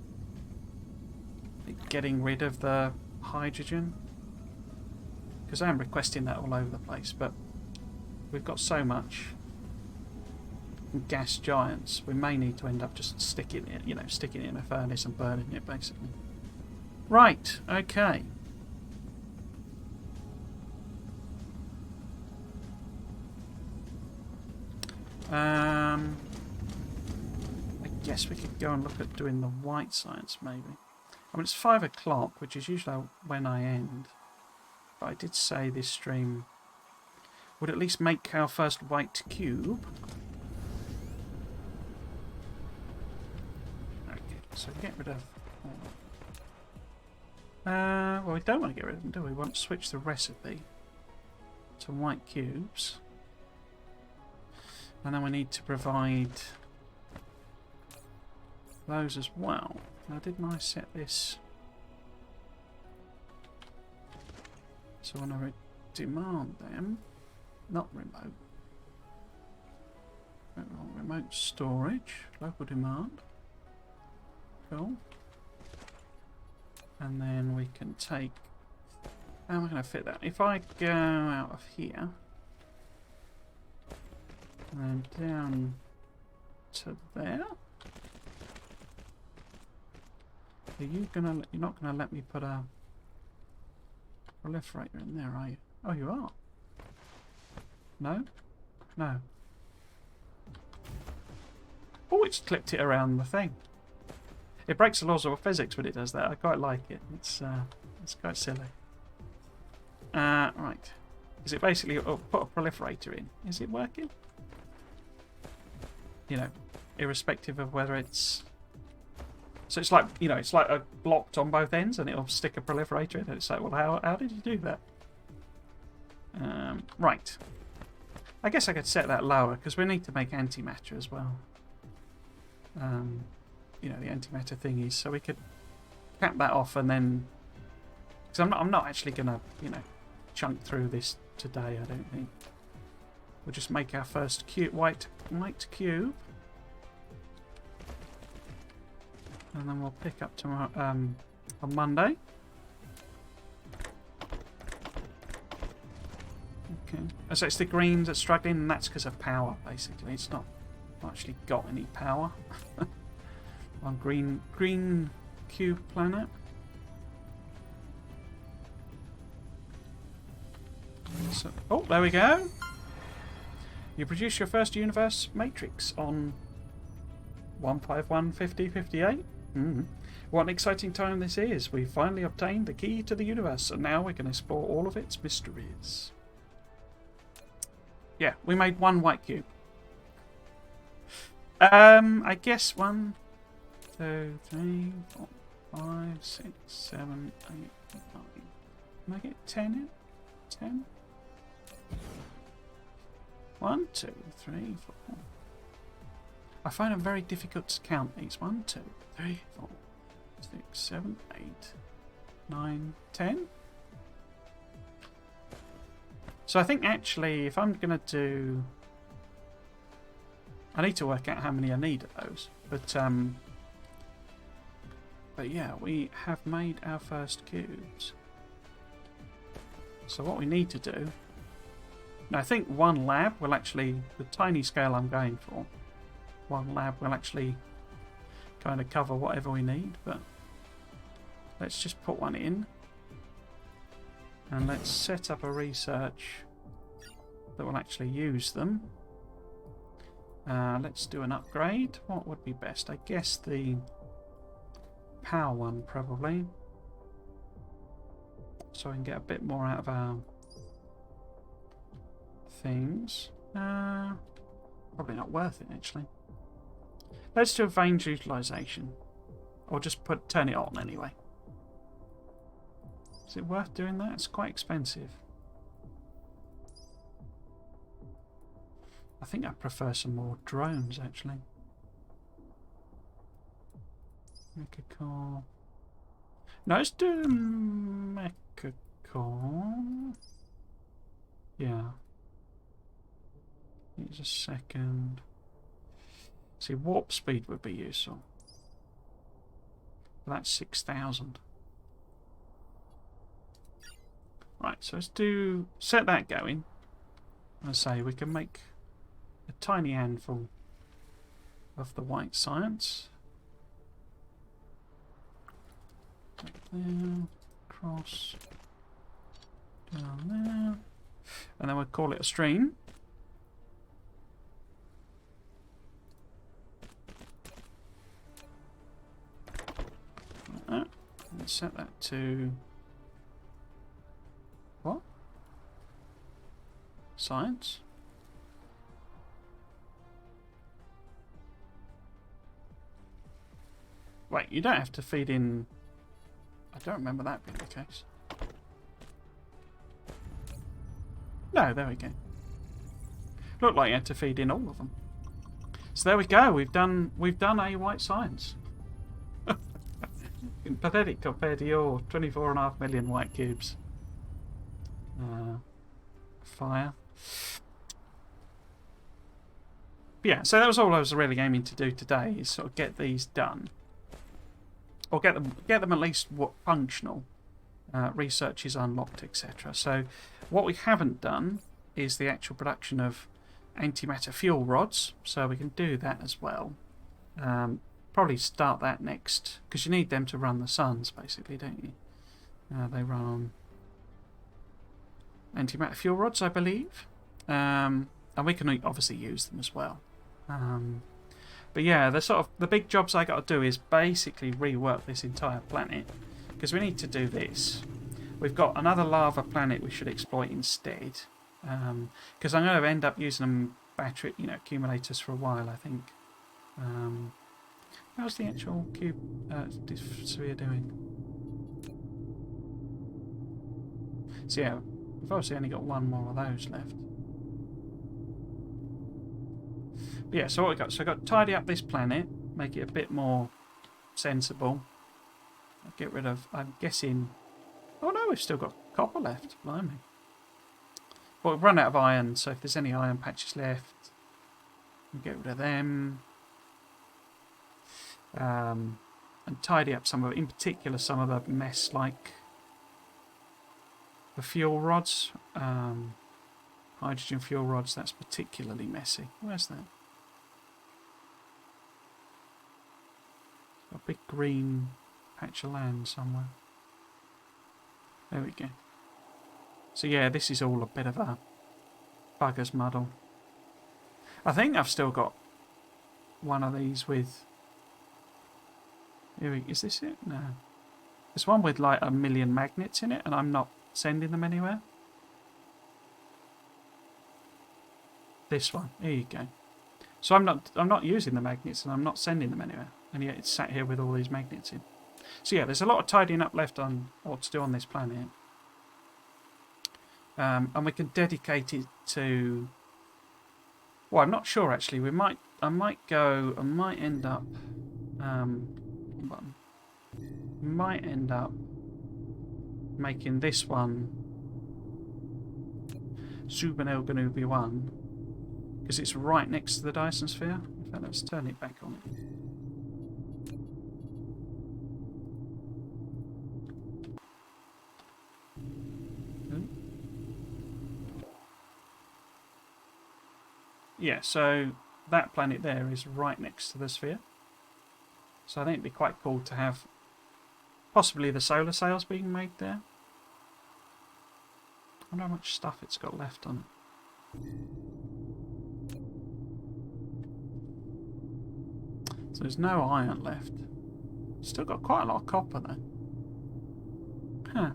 S1: getting rid of the hydrogen. Because I am requesting that all over the place, but we've got so much gas giants, we may need to end up just sticking it, you know, sticking it in a furnace and burning it, basically. Right, okay. I guess we could go and look at doing the white science, maybe. I mean, it's 5 o'clock, which is usually when I end. But I did say this stream would at least make our first white cube. Okay, so get rid of... well, we don't want to get rid of them, do we? We want to switch the recipe to white cubes. And then we need to provide those as well. Now, didn't I set this? So when I demand them, not remote. Remote storage, local demand. Cool. And then we can take... How am I going to fit that? If I go out of here and down to there, you're not gonna let me put a proliferator in there, are you? Oh, you are. No? No. Oh, it's clipped it around the thing. It breaks the laws of physics when it does that. I quite like it. It's quite silly. Right. Is it basically put a proliferator in? Is it working? You know, irrespective of whether it's... So it's like, you know, it's like blocked on both ends and it'll stick a proliferator in. And it's like, well, how did you do that? Right. I guess I could set that lower because we need to make antimatter as well. You know, the antimatter thingies. So we could cap that off and then... Because I'm not actually going to, you know, chunk through this today, I don't think. We'll just make our first white cube. And then we'll pick up tomorrow on Monday. Okay. So it's the green that's struggling, and that's because of power, basically. It's not actually got any power. On green cube planet. So, oh, there we go. You produce your first universe matrix on 1515058. What an exciting time this is. We've finally obtained the key to the universe, and now we're going to explore all of its mysteries. Yeah, we made one white cube. I guess 1, 2, 3, 4, 5, 6, 7, 8, 9. Can I get 10 in? 10? 1, 2, 3, 4. I find them very difficult to count these. 1, 2, 3, 4, 6, 7, 8, 9, 10. So I think actually, if I'm going to do... I need to work out how many I need of those. But yeah, we have made our first cubes. So what we need to do... Now I think one lab will actually... The tiny scale I'm going for, one lab will actually kind of cover whatever we need. But let's just put one in. And let's set up a research that will actually use them. Let's do an upgrade. What would be best? I guess the power one, probably. So I can get a bit more out of our things. Probably not worth it, actually. Let's do a range utilization. Or just turn it on anyway. Is it worth doing that? It's quite expensive. I think I prefer some more drones, actually. Mechacore. No, let's do Mechacore. Yeah. Here's a second. See, warp speed would be useful. But that's 6,000. Right, so let's set that going. As I say, we can make a tiny handful of the white science. Up there, cross, down there, and then we'll call it a stream. Like that. And set that to what? Science. Wait, you don't have to feed in... I don't remember that being the case. No, there we go. Looked like you had to feed in all of them. So there we go. We've done a white science. Pathetic compared to your 24.5 million white cubes. Fire. But yeah, so that was all I was really aiming to do today, is sort of get these done. Or get them at least functional. Research is unlocked, etc. So what we haven't done is the actual production of antimatter fuel rods. So we can do that as well. Probably start that next, because you need them to run the suns, basically, don't you? They run on antimatter fuel rods, I believe. And we can obviously use them as well. But yeah, the big jobs I got to do is basically rework this entire planet, because we need to do this. We've got another lava planet we should exploit instead, because I'm going to end up using them battery, accumulators for a while, I think. How's the actual cube sphere doing? So yeah, we've obviously only got one more of those left. But yeah, so what we got? So I've got to tidy up this planet, make it a bit more sensible. Get rid of, I'm guessing... Oh no, we've still got copper left. Blimey. Well, we've run out of iron, so if there's any iron patches left, we'll get rid of them. And tidy up some of it, in particular some of the mess like the fuel rods. hydrogen fuel rods, that's particularly messy. Where's that? A big green patch of land somewhere. There we go. So yeah, this is all a bit of a bugger's muddle. I think I've still got one of these with... Is this it? No. There's one with like 1 million magnets in it, and I'm not sending them anywhere. This one. There you go. So I'm not using the magnets, and I'm not sending them anywhere. And yet it's sat here with all these magnets in. So yeah, there's a lot of tidying up left on what to do on this planet. And we can dedicate it to... Well, I'm not sure actually. I might end up... might end up making this one Subnauganubi 1 because it's right next to the Dyson Sphere. In fact, let's turn it back on. Yeah, so that planet there is right next to the sphere. So I think it'd be quite cool to have possibly the solar sails being made there. I wonder how much stuff it's got left on it. So there's no iron left. Still got quite a lot of copper though. Huh.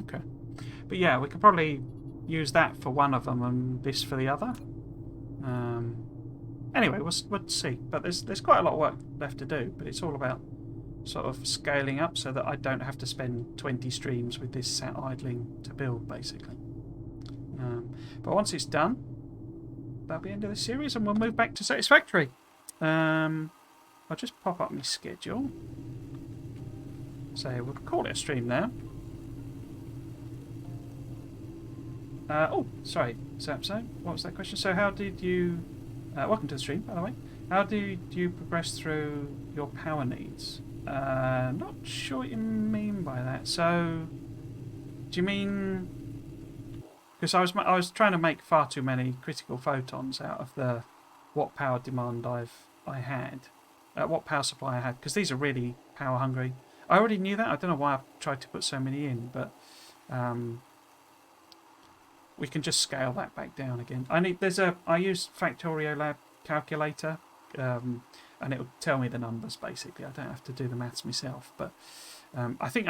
S1: Okay. But yeah, we could probably use that for one of them and this for the other. Anyway, we'll see. But there's quite a lot of work left to do, but it's all about sort of scaling up so that I don't have to spend 20 streams with this sat idling to build, basically. But once it's done, that'll be the end of the series, and we'll move back to Satisfactory. I'll just pop up my schedule. So we'll call it a stream now. Oh, sorry, Sapso. What was that question? So how did you... welcome to the stream, by the way. How did you progress through your power needs? Not sure what you mean by that. So, do you mean... Because I was trying to make far too many critical photons out of the what power demand I had. What power supply I had. Because these are really power hungry. I already knew that. I don't know why I've tried to put so many in, but... we can just scale that back down again. I use Factorio Lab calculator, and it will tell me the numbers basically. I don't have to do the maths myself. But I think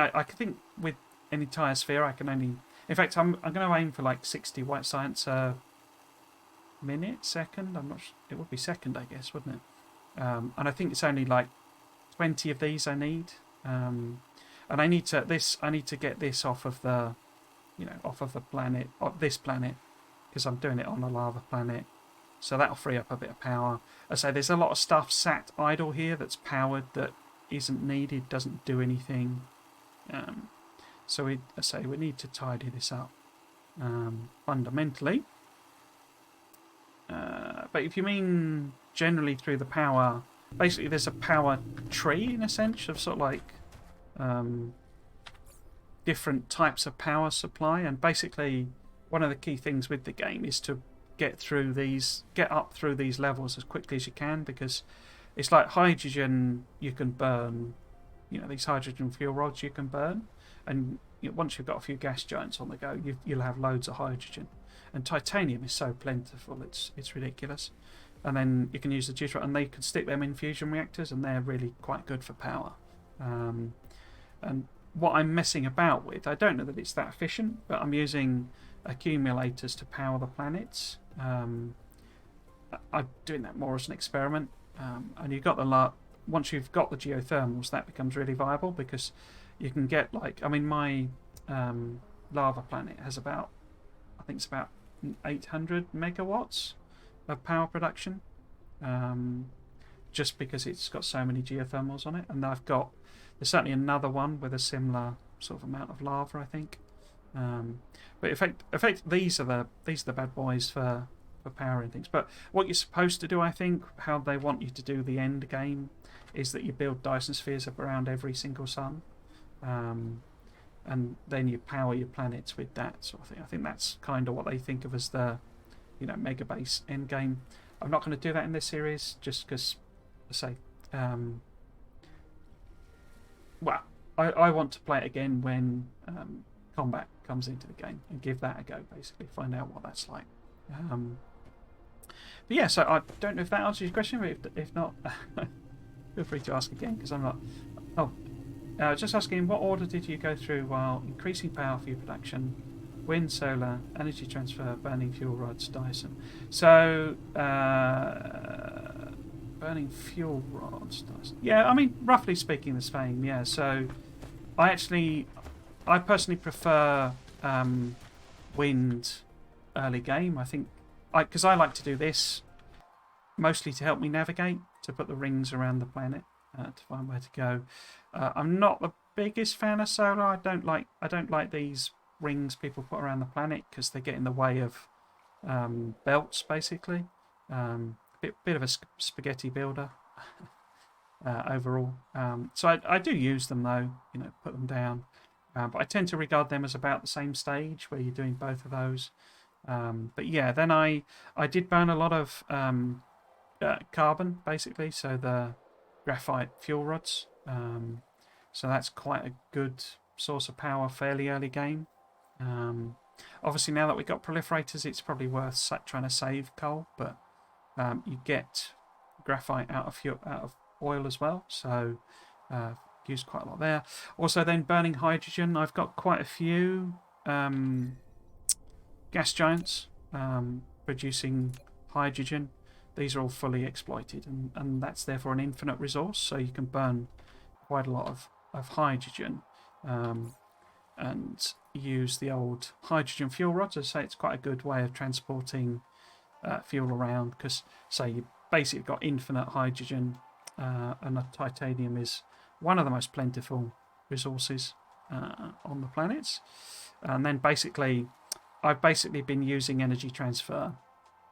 S1: with an entire sphere, I can only. In fact, I'm going to aim for like 60 white science a second. I'm not. It would be second, I guess, wouldn't it? And I think it's only like 20 of these I need. And I need to get this off of the. Off of the planet, this planet, because I'm doing it on a lava planet, so that'll free up a bit of power. I say there's a lot of stuff sat idle here that's powered that isn't needed, doesn't do anything. So we need to tidy this up fundamentally. But if you mean generally through the power, basically there's a power tree in a sense of sort of like. Different types of power supply, and basically one of the key things with the game is to get up through these levels as quickly as you can, because it's like hydrogen you can burn, these hydrogen fuel rods you can burn, and once you've got a few gas giants on the go, you'll have loads of hydrogen, and titanium is so plentiful it's ridiculous. And then you can use the juice rod, and they can stick them in fusion reactors, and they're really quite good for power. And what I'm messing about with, I don't know that it's that efficient, but I'm using accumulators to power the planets. I'm doing that more as an experiment. And you've got once you've got the geothermals, that becomes really viable, because you can get my lava planet has about 800 megawatts of power production, just because it's got so many geothermals on it, and there's certainly another one with a similar sort of amount of lava, I think. But effect these are the bad boys for power and things. But what you're supposed to do, I think, how they want you to do the end game, is that you build Dyson spheres up around every single sun. and then you power your planets with that sort of thing. I think that's kind of what they think of as the, mega base end game. I'm not going to do that in this series just because, I say, well, I want to play it again when combat comes into the game and give that a go, basically find out what that's like. But yeah, so I don't know if that answers your question, but if not, feel free to ask again, because I'm not. Oh, just asking, what order did you go through while increasing power for your production? Wind, solar, energy transfer, burning fuel rods, Dyson. So, burning fuel rods, Dyson. Yeah, I mean, roughly speaking, the same. Yeah, so I personally prefer wind early game. I think, because I like to do this mostly to help me navigate, to put the rings around the planet to find where to go. I'm not the biggest fan of solar. I don't like these rings people put around the planet because they get in the way of belts, basically. Bit of a spaghetti builder overall. So I do use them though, put them down. But I tend to regard them as about the same stage where you're doing both of those. But yeah, then I did burn a lot of carbon, basically, so the graphite fuel rods. So that's quite a good source of power fairly early game. Obviously, now that we've got proliferators, it's probably worth trying to save coal, but you get graphite out of oil as well, so use quite a lot there. Also, then burning hydrogen. I've got quite a few gas giants producing hydrogen. These are all fully exploited, and that's therefore an infinite resource, so you can burn quite a lot of hydrogen and use the old hydrogen fuel rods. As I say, it's quite a good way of transporting fuel around, because, say, you basically got infinite hydrogen, and titanium is one of the most plentiful resources on the planets. And then basically, I've been using energy transfer,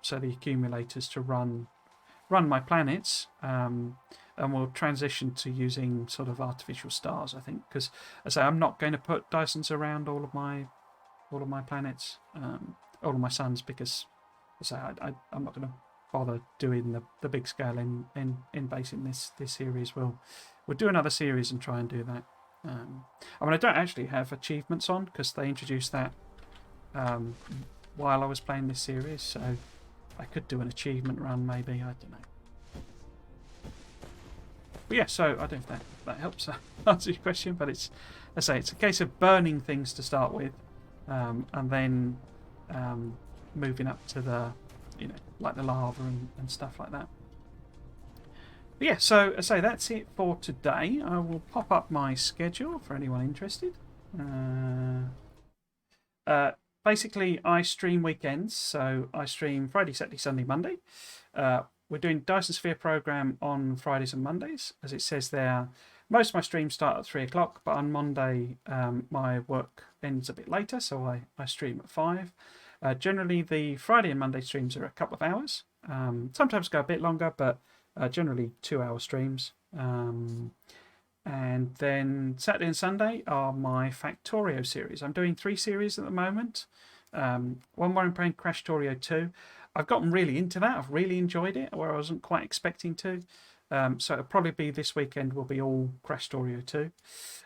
S1: so the accumulators, to run my planets, and we'll transition to using sort of artificial stars, I think, because, as I say, I'm not going to put Dysons around all of my planets, all of my suns, because, as I say, I'm not going to bother doing the big scale in basing this series. We'll do another series and try and do that. I mean, I don't actually have achievements on, because they introduced that while I was playing this series, so I could do an achievement run, maybe. I don't know. But yeah, so I don't know if that helps answer your question, but it's, as I say, it's a case of burning things to start with, and then moving up to the, like the lava and stuff like that. But yeah, so as I say, that's it for today. I will pop up my schedule for anyone interested. Basically, I stream weekends, so I stream Friday, Saturday, Sunday, Monday. We're doing Dyson Sphere Program on Fridays and Mondays. As it says there, most of my streams start at 3 o'clock, but on Monday my work ends a bit later, so I stream at 5. Generally, the Friday and Monday streams are a couple of hours. Sometimes go a bit longer, but generally 2-hour streams. And then Saturday and Sunday are my Factorio series. I'm doing 3 series at the moment. One more I'm playing Crashtorio 2. I've gotten really into that. I've really enjoyed it, where I wasn't quite expecting to. So it'll probably be this weekend will be all Crashtorio 2.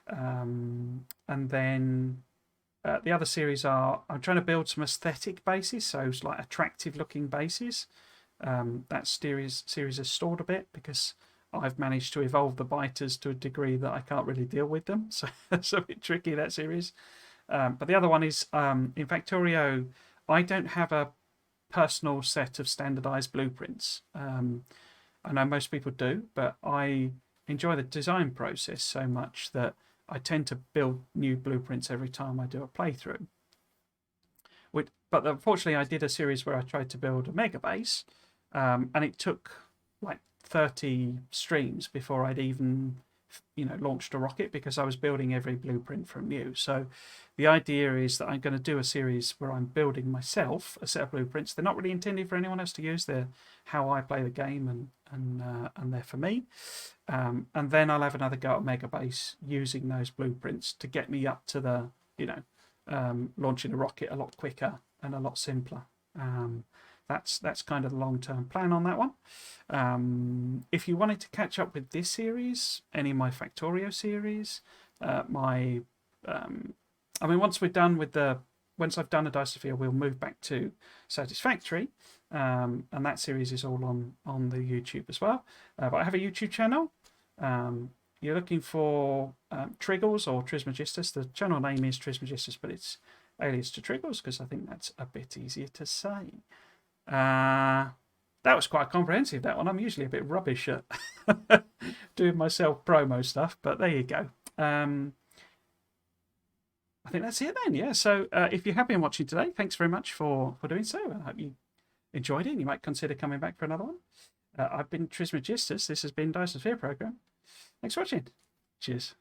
S1: And then the other series are, I'm trying to build some aesthetic bases, so it's like attractive looking bases. That series has stalled a bit because I've managed to evolve the biters to a degree that I can't really deal with them. So it's a bit tricky, that series. But the other one is, in Factorio, I don't have a personal set of standardized blueprints. I know most people do, but I enjoy the design process so much that I tend to build new blueprints every time I do a playthrough. But unfortunately, I did a series where I tried to build a mega base, and it took like 30 streams before I'd even launched a rocket, because I was building every blueprint from new. So the idea is that I'm going to do a series where I'm building myself a set of blueprints. They're not really intended for anyone else to use. They're how I play the game, and they're for me. And then I'll have another go at Megabase using those blueprints to get me up to the launching a rocket a lot quicker and a lot simpler. That's kind of the long-term plan on that one. If you wanted to catch up with this series, any of my Factorio series, once we're done with once I've done a Dyson Sphere, we'll move back to Satisfactory, and that series is all on the YouTube as well. But I have a YouTube channel. You're looking for Triggles or Trismegistus. The channel name is Trismegistus, but it's alias to Triggles because I think that's a bit easier to say. That was quite comprehensive, that one. I'm usually a bit rubbish at doing my self-promo stuff, but there you go. I think that's it then, yeah. So if you're happy in watching today, thanks very much for doing so. I hope you enjoyed it and you might consider coming back for another one. I've been Trismegistus. This has been Dyson Sphere Program. Thanks for watching. Cheers.